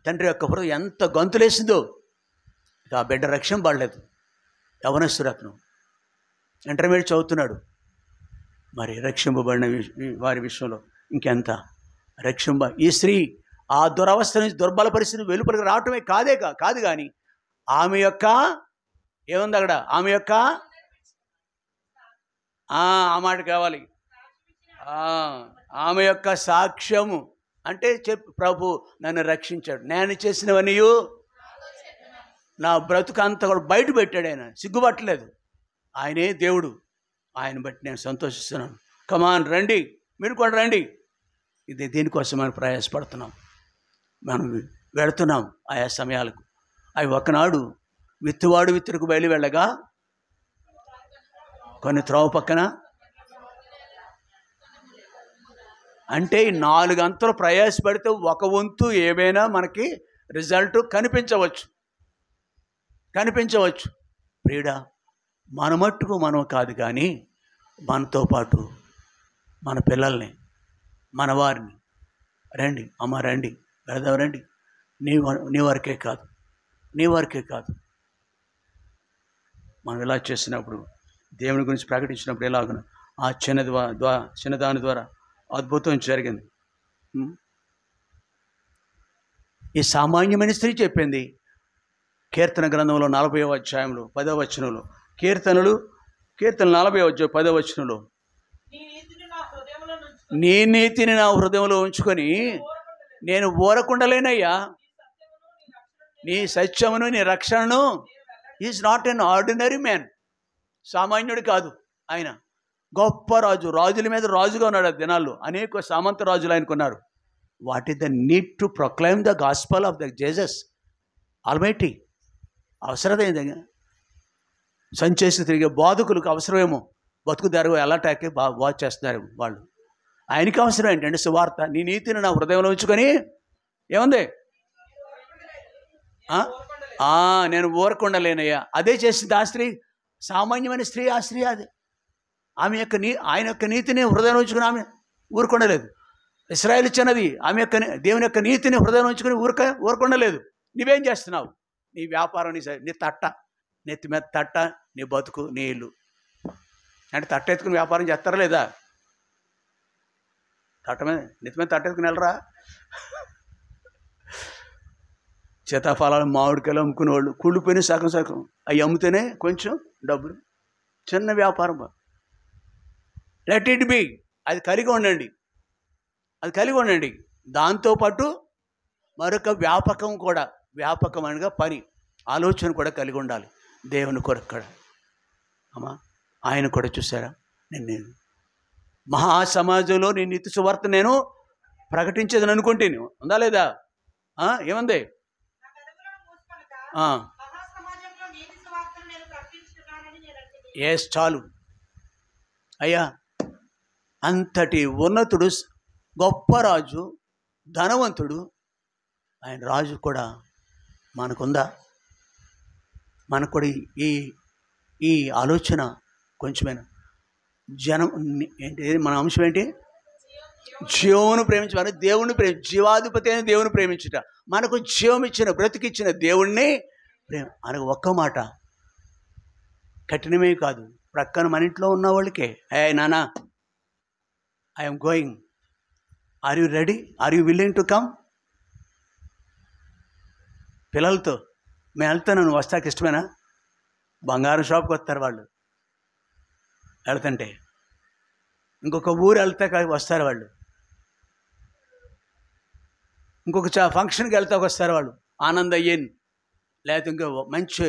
[SPEAKER 1] తండ్రి యొక్క హృదయం ఎంత గంతులేసిందో. ఆ బిడ్డ రక్షణ పడలేదు. యవనస్తుడు అతను, ఇంటర్మీడియట్ చదువుతున్నాడు. మరి రక్షింపబడిన వారి విషయంలో ఇంకెంత ఈ స్త్రీ ఆ దురవస్థ నుంచి, దుర్బల పరిస్థితి వెలుపలికి రావటమే కాదు కానీ ఆమె యొక్క ఏముంది అక్కడ, ఆమె యొక్క ఆ మాట కావాలి, ఆమె యొక్క సాక్ష్యము అంటే ప్రభు నన్ను రక్షించాడు, నేను చేసినవనియు నా బ్రతుకు అంతా కూడా బయట పెట్టాడు. ఆయన సిగ్గుపట్టలేదు. ఆయనే దేవుడు. ఆయన బట్టి నేను సంతోషిస్తున్నాను. కమాన్ రండి, మీరు కూడా రండి. దీనికోసం మనం ప్రయాసపడుతున్నాం. మనం వెళుతున్నాం ఆయా సమయాలకు. అవి ఒకనాడు విత్తువాడు విత్తుకు బయలు వెళ్ళగా కొన్ని త్రోవ పక్కన అంటే 4 అంతలు ప్రయాసపడితే ఒక వంతు ఏమైనా మనకి రిజల్ట్ కనిపించవచ్చు. ప్రియుడా, మన మట్టుకు మనం కాదు కానీ మనతో పాటు మన పిల్లల్ని, మన వారిని రండి అమ్మ రండి, వెళదాం రండి. నీ వరకే కాదు మనం ఇలా చేసినప్పుడు, దేవుని గురించి ప్రకటించినప్పుడు ఎలాగను ఆ చిన్నదాని ద్వారా అద్భుతం జరిగింది. ఈ సామాన్యమైన స్త్రీ చెప్పింది కీర్తన గ్రంథంలో 40వ అధ్యాయంలో 10వ వచనంలో, కీర్తనలు 40వ అధ్యాయం 10వ వచనంలో, నీ నీతిని నా హృదయంలో ఉంచుకొని నేను ఊరకుండలేనయ్యా, నీ సత్యమును నీ రక్షణను. Is not an ordinary man, సామాన్యుడు కాదు ఆయన. గొప్ప రాజు, రాజుల మీద రాజుగా ఉన్నాడు. ఆ దినాల్లో అనేక సామంత రాజులు ఆయనకున్నారు. What is the need to proclaim the gospel of the Jesus almighty. అవసరత ఏంటంగా? సంచేసి తిరిగే బోధకులకు అవసరమేమో, బతుకుదారు ఎలా టాకే వాచ్ చేస్తున్నారు వాళ్ళు. ఆయనకి అవసరం ఏంటంటే సువార్త. నీ నీతిని నా హృదయంలో ఉంచుకొని ఏముంది, నేను ఊరకుండలేనయ్యా. అదే చేసింది ఆ స్త్రీ, సామాన్యమైన స్త్రీ. ఆ స్త్రీ అది ఆమె యొక్క ఆయన యొక్క నీతిని హృదయం ఉంచుకుని ఆమె ఊరుకుండలేదు. ఇశ్రాయేలు ఇచ్చినది ఆమె యొక్క దేవుని యొక్క నీతిని హృదయం ఉంచుకుని ఊరుకుండలేదు. నువ్వేం చేస్తున్నావు? నీ వ్యాపారం, నీ తట్ట, నెత్తి మీద తట్ట, నీ బతుకు, నీ ఇల్లు. అంటే తట్ట ఎత్తుకుని వ్యాపారం చేస్తారా లేదా? తట్ట మీద నెత్తి మీద తట్ట ఎత్తుకుని వెళ్ళరా? సీతాఫలాలు మామిడికాయలు అమ్ముకునేవాళ్ళు కుళ్ళిపోయిన సగం సగం అవి అమ్మితేనే కొంచెం డబ్బులు. చిన్న వ్యాపారం. Let it be. అది కలిగి ఉండండి, అది కలిగి ఉండండి. దాంతోపాటు మరొక వ్యాపకం కూడా, వ్యాపకమైనగా పని ఆలోచన కూడా కలిగి ఉండాలి దేవుని కొరకు కూడా. అమ్మా ఆయన కూడా చూసారా, నేను మహాసమాజంలో నేను నిత్య సువార్త నేను ప్రకటించేదని అనుకుంటే ఉందా లేదా? ఏముంది? ఎస్, చాలు అయ్యా. అంతటి ఉన్నతుడు, గొప్ప రాజు, ధనవంతుడు, ఆయన రాజు కూడా మనకుందా? మనకు కూడా ఈ ఆలోచన కొంచెమైనా జనం ఏంటి? మన అంశం ఏంటి? జీవమును ప్రేమించమని, దేవుణ్ణి జీవాధిపతి అయిన దేవుని ప్రేమించుట. మనకు జీవం ఇచ్చిన, బ్రతికిచ్చిన దేవుణ్ణి అనగా ఒక్క మాట కఠినమే కాదు, ప్రక్కన మన ఇంట్లో ఉన్న వాళ్ళకే, నానా I'm going, are you ready, are you willing to come? పిల్లలతో మేము వెళ్తాను, నువ్వు వస్తాకి ఇష్టమేనా? బంగారం షాప్కి వస్తారు వాళ్ళు, వెళ్తుంటే ఇంకొక ఊరు వెళ్తాక వస్తారు వాళ్ళు, ఇంకొక ఫంక్షన్కి వెళ్తాక వస్తారు వాళ్ళు, ఆనంద్ అయ్యన్ లేకపోతే ఇంకో మంచి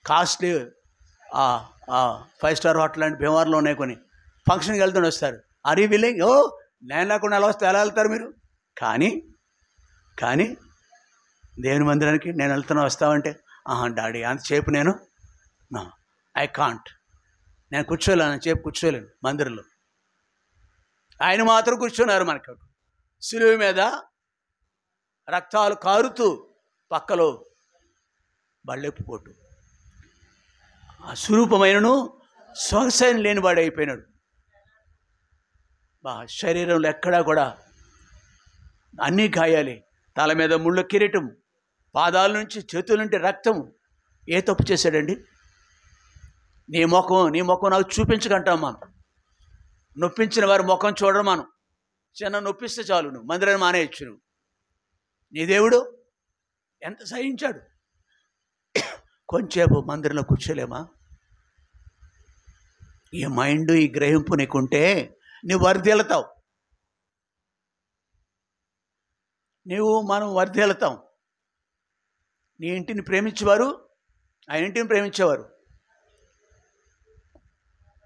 [SPEAKER 1] కాస్ట్లీ 5 స్టార్ హోటల్ లాంటి భీమవరంలో ఉన్నాయి కొన్ని, ఫంక్షన్కి వెళ్తూనే వస్తారు. Are you willing? నేను లేకుండా ఎలా వస్తే ఎలా వెళ్తారు మీరు? కానీ దేవుని మందిరానికి నేను వెళ్తున్నా వస్తావంటే, డాడీ అంతసేపు నేను ఐ కాంట్, నేను కూర్చోలేను, అంతసేపు కూర్చోలేను మందిరంలో. ఆయన మాత్రం కూర్చున్నారు మనకు సిలువ మీద, రక్తాలు కారుతూ పక్కలో బళ్ళెప్పుపోటు, అస్వరూపమైనను సొగసైన లేనివాడు అయిపోయినాడు. శరీరంలో ఎక్కడా కూడా అన్నీ గాయాలే, తల మీద ముళ్ళ కిరీటం, పాదాల నుంచి చేతుల నుండి రక్తం. ఏ తప్పు చేశాడండి? నీ ముఖం నాకు చూపించకంటాం మనం. నొప్పించిన వారి ముఖం చూడరు మనం. చిన్న నొప్పిస్తే చాలు నువ్వు మందిరాన్ని మానేయచ్చు. నువ్వు నీ దేవుడు ఎంత సహించాడు. కొంచెంసేపు మందిరంలో కూర్చోలేమా? ఈ మైండ్, ఈ గ్రహింపు నీకుంటే నువ్వు వర్ధిల్లుతావు. మనం వర్ధిల్లుతాం. నీ ఇంటిని ప్రేమించేవారు ఆయన ఇంటిని ప్రేమించేవారు,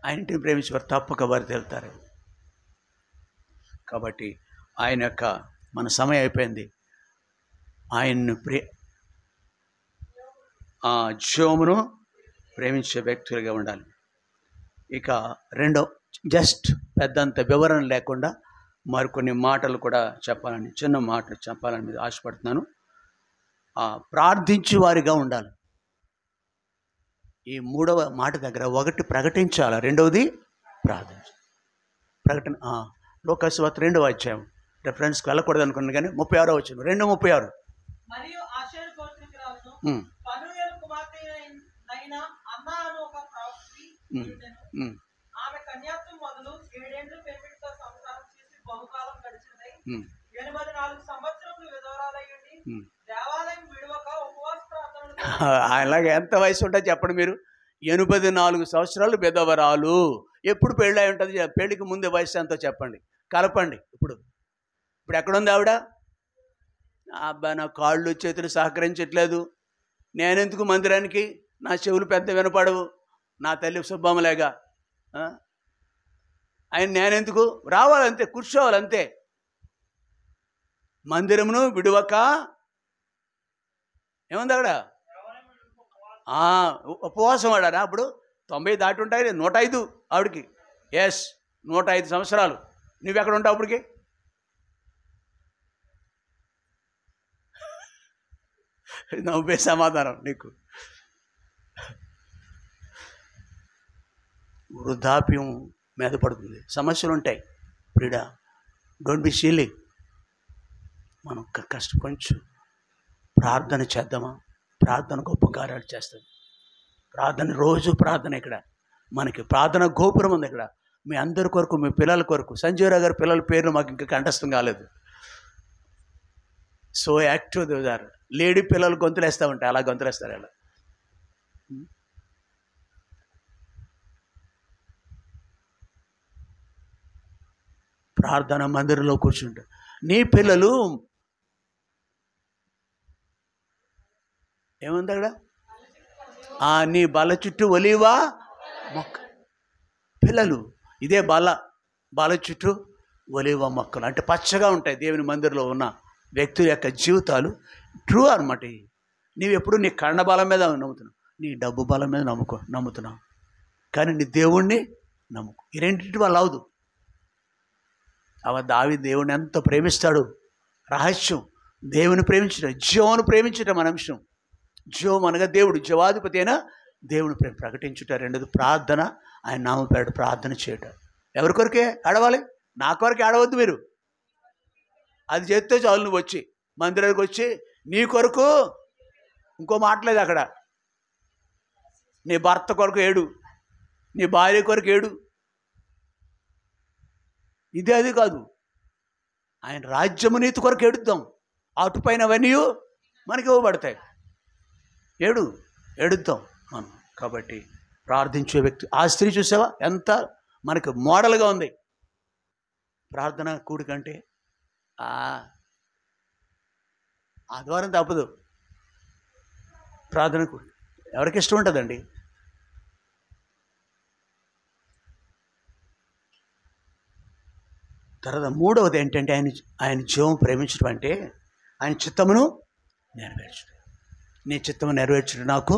[SPEAKER 1] ఆయన ఇంటిని ప్రేమించేవారు తప్పక వర్ధిల్లుతారు. కాబట్టి ఆయన యొక్క మన సమయం అయిపోయింది. ఆయన్ను జీవమును ప్రేమించే వ్యక్తులుగా ఉండాలి. ఇక రెండో, జస్ట్ పెద్దంత వివరణ లేకుండా మరికొన్ని మాటలు కూడా చెప్పాలని, చిన్న మాటలు చెప్పాలని మీద ఆశపడుతున్నాను. ప్రార్థించే వారిగా ఉండాలి. ఈ మూడవ మాట దగ్గర ఒకటి ప్రకటించాలి, రెండవది ప్రకటన. లోకాసు వార్త 2వ అధ్యాయం, రెఫరెన్స్కి వెళ్ళకూడదు అనుకున్నాను కానీ 36వ వచనం, 2:36. అలాగే ఎంత వయసు ఉంటుంది చెప్పండి మీరు? 84 సంవత్సరాలు విధవరాలు. ఎప్పుడు పెళ్ళి అయి ఉంటుంది? పెళ్ళికి ముందే వయసు ఎంతో చెప్పండి, కలపండి. ఇప్పుడు ఎక్కడుంది ఆవిడ? అబ్బా నా కాళ్ళు చేతులు సహకరించట్లేదు, నేనెందుకు మందిరానికి, నా చెవులు పెద్ద వినపడవు, నా తల్లి సుబ్బమ్మలేగా, ఆయన నేనెందుకు రావాలంతే, కూర్చోవాలంతే. మందిరమును విడువక ఏముంది అక్కడ? ఉపవాసం ఆడారా? అప్పుడు 90 దాటి ఉంటాయి, 105 ఆవిడికి. ఎస్, 105 సంవత్సరాలు. నువ్వెక్కడ ఉంటావు అప్పటికి? నవ్వే సమాధానం నీకు. వృద్ధాప్యం మీద పడుతుంది, సమస్యలు ఉంటాయి. ప్రిడా, డోంట్ బి సిల్లీ. మనం కొంచెం ప్రార్థన చేద్దామా? ప్రార్థన గొప్ప కార్యాలు చేస్తుంది. ప్రార్థన, రోజు ప్రార్థన. ఇక్కడ మనకి ప్రార్థన గోపురం ఉంది. ఇక్కడ మీ అందరి కొరకు, మీ పిల్లల కొరకు. సంజీవరావు గారి పిల్లల పేర్లు మాకు ఇంకా కంఠస్థం కాలేదు. సో యాక్టివ్ దోస్ లేడీ పిల్లలు గొంతులేస్తూ ఉంటాయి, అలా గొంతులేస్తారు అలా. ప్రార్థన మందిరంలో కూర్చుంటారు. నీ పిల్లలు ఏముంది అక్కడ? నీ బల్ల చుట్టూ ఒలీవా మొక్క పిల్లలు. ఇదే బాల చుట్టూ ఒలీవ మొక్కలు అంటే పచ్చగా ఉంటాయి. దేవుని మందిరంలో ఉన్న వ్యక్తుల యొక్క జీవితాలు ట్రూ అనమాట. నీవు ఎప్పుడు నీ కర్ణ బలం మీద నమ్ముతున్నావు, నీ డబ్బు బలం మీద నమ్ముతున్నావు, కానీ నీ దేవుణ్ణి నమ్ముకు. ఈ రెండింటి వల్ల అవదు. దావీదు దేవుని ఎంత ప్రేమిస్తాడు. రహస్యం దేవుని ప్రేమించడం, జీవమును ప్రేమించటం మన అంశం. జీవం అనగా దేవుడు, జీవాధిపతి అయినా దేవుని ప్రేమ ప్రకటించుట. రెండోది ప్రార్థన, ఆయన నామం పేరిట ప్రార్థన చేయటం. ఎవరి కొరకే ఆడవాలి? నా కొరకే ఆడవద్దు మీరు. అది చేస్తే చాలు. నువ్వు వచ్చి మందిరానికి వచ్చి నీ కొరకు, ఇంకో మాటలేదు అక్కడ, నీ భర్త కొరకు ఏడు, నీ భార్య కొరకు ఏడు. ఇదే అది కాదు. ఆయన రాజ్యము నీతి కొరకు ఏడుద్దాం. అటుపైనవన్నీ మనకి ఇవ్వబడతాయి. ఏడుద్దాం మనం. కాబట్టి ప్రార్థించే వ్యక్తి. ఆ స్త్రీ చూసావా ఎంత మనకు మోడల్గా ఉంది. ప్రార్థన కూడికంటే ఆదివారం తప్పదు. ప్రార్థన కూడి ఎవరికి ఇష్టం ఉంటుందండి? తర్వాత మూడవది ఏంటంటే ఆయన జీవం ప్రేమించడం అంటే ఆయన చిత్తమును నెరవేర్చడం. నీ చిత్తము నెరవేర్చడం నాకు.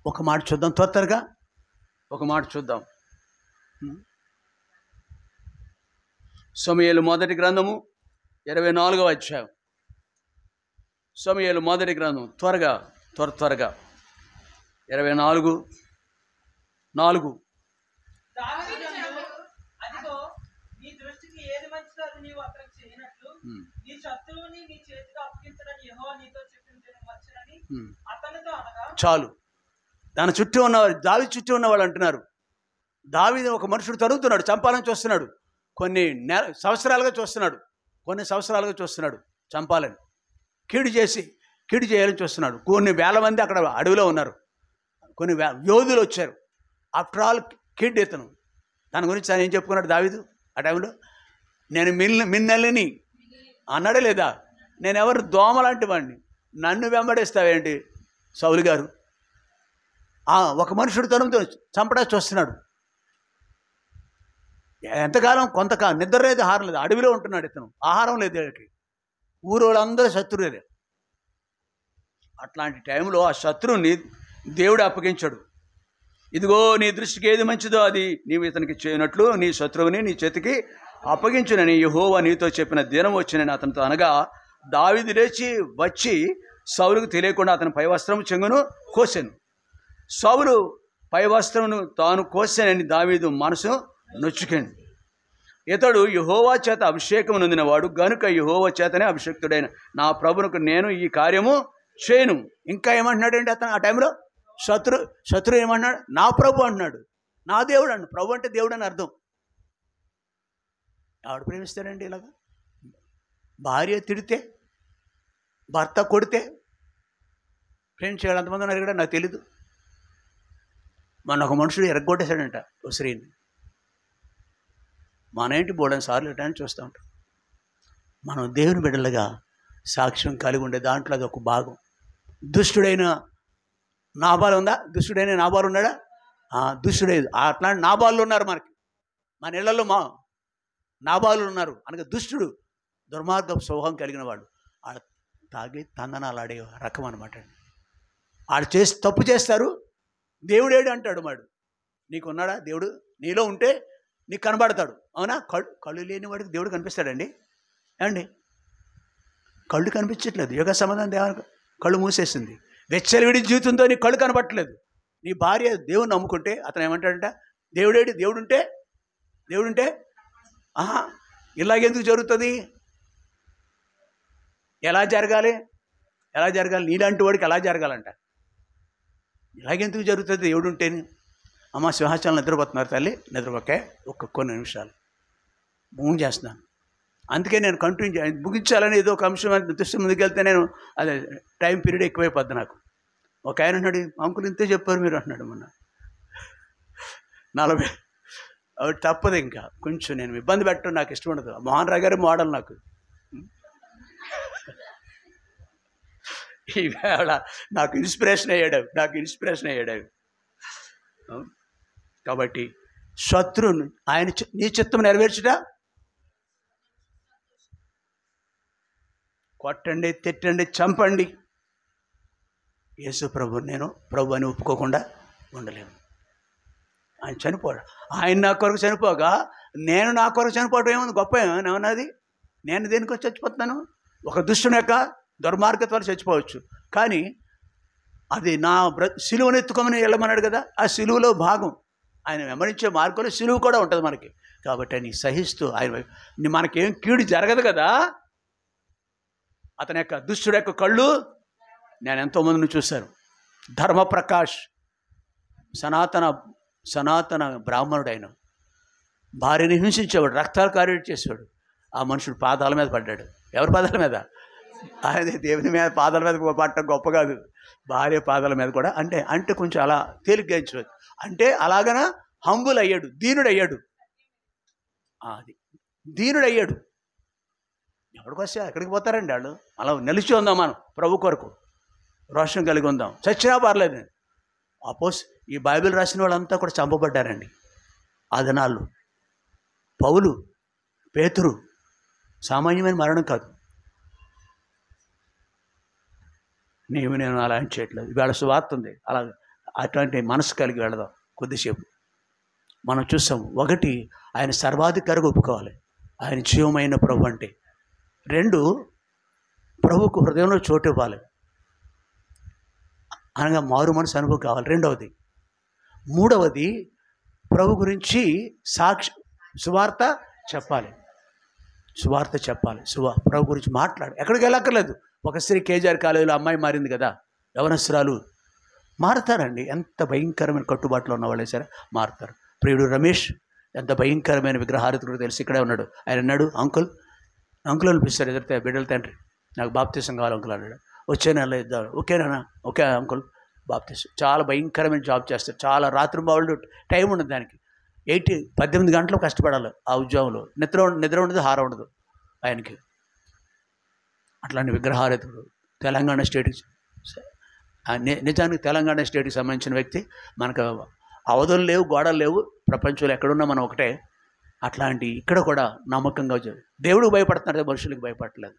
[SPEAKER 1] ఒక మాట చూద్దాం, త్వరగా ఒక మాట చూద్దాం. సమూయేలు మొదటి గ్రంథము 24వ అధ్యాయం. సమూయేలు మొదటి గ్రంథం త్వరగా 24:4. చాలు. దాని చుట్టూ ఉన్నవారు, దావీదు చుట్టూ ఉన్నవాళ్ళు అంటున్నారు, దావీదు ఒక మనుషుడు తరుగుతున్నాడు, చంపాలని చూస్తున్నాడు. కొన్ని సంవత్సరాలుగా చూస్తున్నాడు చంపాలని, కీడు చేయాలని చూస్తున్నాడు. కొన్ని వేల మంది అక్కడ అడవిలో ఉన్నారు, కొన్ని యోధులు వచ్చారు. ఆఫ్టర్ ఆల్ కిడ్ ఇతను. దాని గురించి ఆయన ఏం చెప్పుకున్నాడు దావీదు ఆ టైంలో? నేను మిన్నెల్ని అన్నాడే లేదా? నేను ఎవరు? దోమ లాంటి వాడిని, నన్ను వెంబడిస్తావేంటి సౌలు గారు? ఒక మనుషుడు తనంతో చంపడా చూస్తున్నాడు. ఎంతకాలం? కొంతకాలం. నిద్ర లేదు, ఆహారం లేదు, అడవిలో ఉంటున్నాడు ఇతను. ఆహారం లేదు, వీళ్ళకి ఊరు వాళ్ళందరూ శత్రువులే. అట్లాంటి టైంలో ఆ శత్రువుని దేవుడు అప్పగించాడు. ఇదిగో నీ దృష్టికి ఏది మంచిదో అది నీవు ఇతనికి చేయనట్లు నీ శత్రువుని నీ చేతికి అప్పగించునని యెహోవా నీతో చెప్పిన దినం వచ్చినని అతనితో అనగా, దావీదు లేచి వచ్చి సౌలుకు తెలియకుండా అతని పై వస్త్రం చెంగును కోసెను. సౌలు పై వస్త్రమును తాను కోసెనని దావీదు మనసు నొచ్చుకెండు. ఇతడు యెహోవా చేత అభిషేకం నొందినవాడు గనుక యెహోవా చేతనే అభిషేక్తుడైన నా ప్రభువుకు నేను ఈ కార్యము చేయను. ఇంకా ఏమంటున్నాడండి అతను ఆ టైంలో? శత్రు ఏమన్నాడు? నా ప్రభు అంటున్నాడు, నా దేవుడు అన్నాడు. ప్రభు అంటే దేవుడు అని అర్థం. ఆవిడ ప్రేమిస్తాడండి ఇలాగా? భార్య తిడితే, భర్త కొడితే ప్రేమించాడు. అంతమంది ఉన్నారు ఇక్కడ, నాకు తెలీదు. మన ఒక మనుషుడు ఎరగొట్టేశాడంట ఓ స్త్రీని. మన ఏంటి బోడని సార్లు ఇటాన్ని చూస్తూ ఉంటాం. మనం దేవుని బిడ్డలుగా సాక్ష్యం కలిగి ఉండే దాంట్లో అది ఒక భాగం. దుష్టుడైన నాబాలు ఉందా? దుష్టుడైన నాబాలు ఉన్నాడా? దుష్టుడైదు. అట్లాంటి నాబాలు ఉన్నారు మనకి, మన ఇళ్లలో నాబాలు ఉన్నారు. అనగా దుష్టుడు, దుర్మార్గ స్వభావం కలిగిన వాడు. ఆడ తాగి తందనాలు ఆడే రకం అనమాట. ఆడు తప్పు చేస్తారు, దేవుడేడు అంటాడు. వాడు నీకున్నాడా? దేవుడు నీలో ఉంటే నీకు కనబడతాడు. అవునా? కళ్ళు లేని వాడికి దేవుడు కనిపిస్తాడండి? ఏమండి? కళ్ళు కనిపించట్లేదు. యుగ సమాధానం దేవానికి కళ్ళు మూసేసింది. వెచ్చలివిడి జీవితంతో నీ కళ్ళు కనబట్టలేదు. నీ భార్య దేవుని నమ్ముకుంటే అతను ఏమంటాడంట? దేవుడేడి? దేవుడుంటే ఇలాగెందుకు జరుగుతుంది? ఎలా జరగాలి? నీలాంటి వాడికి ఎలా జరగాలంట? ఇలాగెందుకు జరుగుతుంది దేవుడు ఉంటేని? అమ్మ సింహాచలం నిద్రపోతున్నారు తల్లి, నిద్రపోకే కొన్ని నిమిషాలు భూమి చేస్తున్నాను. అందుకే నేను కంటిన్యూ ముగించాలని ఏదో ఒక అంశం దృష్టి ముందుకెళ్తే నేను అదే టైం పీరియడ్ ఎక్కువైపోద్ది నాకు. ఒక ఆయన అన్నాడు, అంకుల్ ఇంతే చెప్పారు మీరు అంటున్నాడు మొన్న 40. అవి తప్పదు, ఇంకా కొంచెం నేను ఇబ్బంది పెట్టడం నాకు ఇష్టం ఉండదు. మోహన్ రావు గారి మోడల్ నాకు. ఈవేళ నాకు ఇన్స్పిరేషన్ అయ్యాడు. కాబట్టి శత్రువును ఆయన నీ చిత్తం నెరవేర్చుట, కొట్టండి, తిట్టండి, చంపండి. యేసు ప్రభు నేను ప్రభు అని ఒప్పుకోకుండా ఉండలేము. ఆయన చనిపోడు. ఆయన నా కొరకు చనిపోగా నేను నా కొరకు చనిపోవడం ఏముంది, గొప్ప ఏమన్నది? నేను దేనికొచ్చి చచ్చిపోతున్నాను? ఒక దుష్టుని యొక్క దుర్మార్గత వల్ల చచ్చిపోవచ్చు, కానీ అది నా సిలువను ఎత్తుకోమని వెళ్ళమన్నాడు కదా. ఆ సిలువలో భాగం ఆయన వెంబడించే మార్గంలో సిలువ కూడా ఉంటుంది మనకి. కాబట్టి ఆయన సహిస్తూ ఆయన మనకేం కీడు జరగదు కదా. అతని యొక్క దుష్టుడు యొక్క కళ్ళు నేను ఎంతోమందిని చూశాను. ధర్మప్రకాష్ సనాతన బ్రాహ్మణుడు, ఆయన భార్యని హింసించేవాడు, రక్తాలు కారేట్ చేసేవాడు. ఆ మనుషుడు పాదాల మీద పడ్డాడు. ఎవరి పాదాల మీద? ఆయన దేవుని మీద పాదాల మీద పడటం గొప్ప కాదు, భార్య పాదాల మీద కూడా. అంటే కొంచెం అలా తేలిగ్గా ఇచ్చవచ్చు. అంటే అలాగన హంబుల్ అయ్యాడు, దీనుడయ్యాడు. అది దీనుడయ్యాడు. ఎవరికొస్తే ఎక్కడికి పోతారండి వాళ్ళు? అలా నిలిచి ఉందాం మనం ప్రభు కొరకు, రోషం కలిగి ఉందాం. చచ్చినా పర్లేదు. ఈ బైబిల్ రాసిన వాళ్ళంతా కూడా చంపబడ్డారండి ఆ దినాల్లో. పౌలు, పేతురు సామాన్యమైన మరణం కాదు. నేను అలా చేయట్లేదు. ఇవాళ సువార్త ఉంది, అలా అటువంటి మనసు కలిగి వెళదాం. కొద్దిసేపు మనం చూసాం. ఒకటి, ఆయన సర్వాధికారిగా ఒప్పుకోవాలి, ఆయన జీవమైన ప్రభు అంటే. 2, ప్రభుకు హృదయంలో చోటు ఇవ్వాలి, అనగా మారు మనసు అనుభవం కావాలి. 2వది. 3వది, ప్రభు గురించి సువార్త చెప్పాలి. ప్రభు గురించి మాట్లాడు. ఎక్కడికి వెళ్ళక్కర్లేదు. ఒక స్త్రీ కేజీఆర్ కాలేజీలో అమ్మాయి మారింది కదా, యవనస్తురాలు మారుతారండి. ఎంత భయంకరమైన కట్టుబాట్లు ఉన్నవాళ్ళే సరే మారుతారు. ప్రియుడు రమేష్ ఎంత భయంకరమైన విగ్రహారతుడు తెలిసి ఇక్కడే ఉన్నాడు. ఆయన అన్నాడు, అంకుల్ అనిపిస్తారు ఎదురుతే బిడ్డల తండ్రి, నాకు బాప్తీసం కావాలి అంకుల్ అన్నాడు. వచ్చే నెల ఇద్దాం. ఓకేనా? Okay uncle, baptism. చాలా భయంకరమైన జాబ్ చేస్తారు. చాలా రాత్రి బావులు టైం ఉండదు దానికి. 18 గంటలు కష్టపడాలి ఆ ఉద్యోగంలో. నిద్ర ఉండదు, హారం ఉండదు ఆయనకి. అట్లాంటి విగ్రహారతుడు తెలంగాణ స్టేట్కి, నిజానికి తెలంగాణ స్టేట్కి సంబంధించిన వ్యక్తి. మనకు అవధులు లేవు, గోడలు లేవు, ప్రపంచంలో ఎక్కడున్నా మనం ఒకటే. అట్లాంటి ఇక్కడ కూడా నమ్మకంగా దేవుడికి భయపడుతున్నాడు, మనుషులకి భయపడలేదు.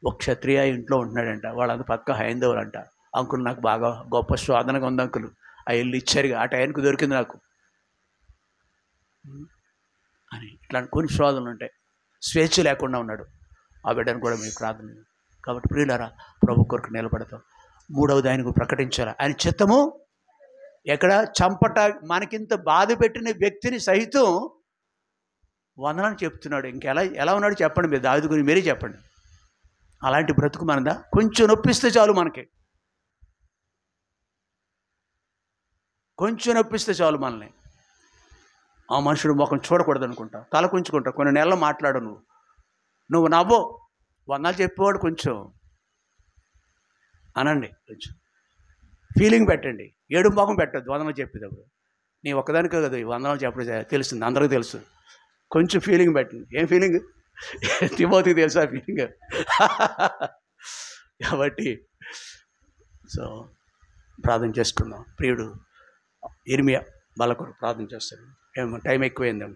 [SPEAKER 1] ఒక క్షత్రియ ఇంట్లో ఉంటున్నాడంట, వాళ్ళంతా పక్క హైందవులు అంట. అంకుల్ నాకు బాగా గొప్ప శోధనగా ఉంది అంకుల్, ఆ ఇల్లు ఇచ్చారుగా, ఆ టైంకి దొరికింది నాకు అని. ఇట్లాంటి కొన్ని శోధనలు ఉంటాయి. స్వేచ్ఛ లేకుండా ఉన్నాడు. ఆ బిడ్డను కూడా మీకు ప్రార్థన. కాబట్టి ప్రియులారా, ప్రభు కొరకు నిలబడతాం. 3వది, ఆయనకు ప్రకటించాలి ఆయన చిత్తము. ఎక్కడ చంపట, మనకింత బాధ పెట్టిన వ్యక్తిని సహితం వందనాన్ని చెప్తున్నాడు. ఎలా ఉన్నాడు చెప్పండి మీరు, దావీదు గురించి మీరే చెప్పండి. అలాంటి బ్రతుకు మనదా? కొంచెం నొప్పిస్తే చాలు, మనకి కొంచెం నొప్పిస్తే చాలు మనల్ని. ఆ మనుషుడు ముఖం చూడకూడదు అనుకుంటా, తల కుంచుకుంటా. కొన్ని నెలలు మాట్లాడు, నువ్వు నవ్వు, వందనాలు చెప్పేవాడు కొంచెం అనండి, కొంచెం ఫీలింగ్ పెట్టండి. ఏడు ముఖం పెట్టద్దు వందనాలు చెప్పేటప్పుడు. నీ ఒక్కదానికే కదా ఈ వందనాలు చెప్పడం తెలుస్తుంది, అందరికీ తెలుసు. కొంచెం ఫీలింగ్ పెట్టండి. ఏం ఫీలింగ్? తిమోతికి తెలుసు ఆ ఫీలింగ్. కాబట్టి ప్రార్థన చేసుకుందాం. ప్రియుడు ఇర్మియా వాళ్ళ కొరకు ప్రార్థన చేస్తాడు. టైం ఎక్కువైందేమో.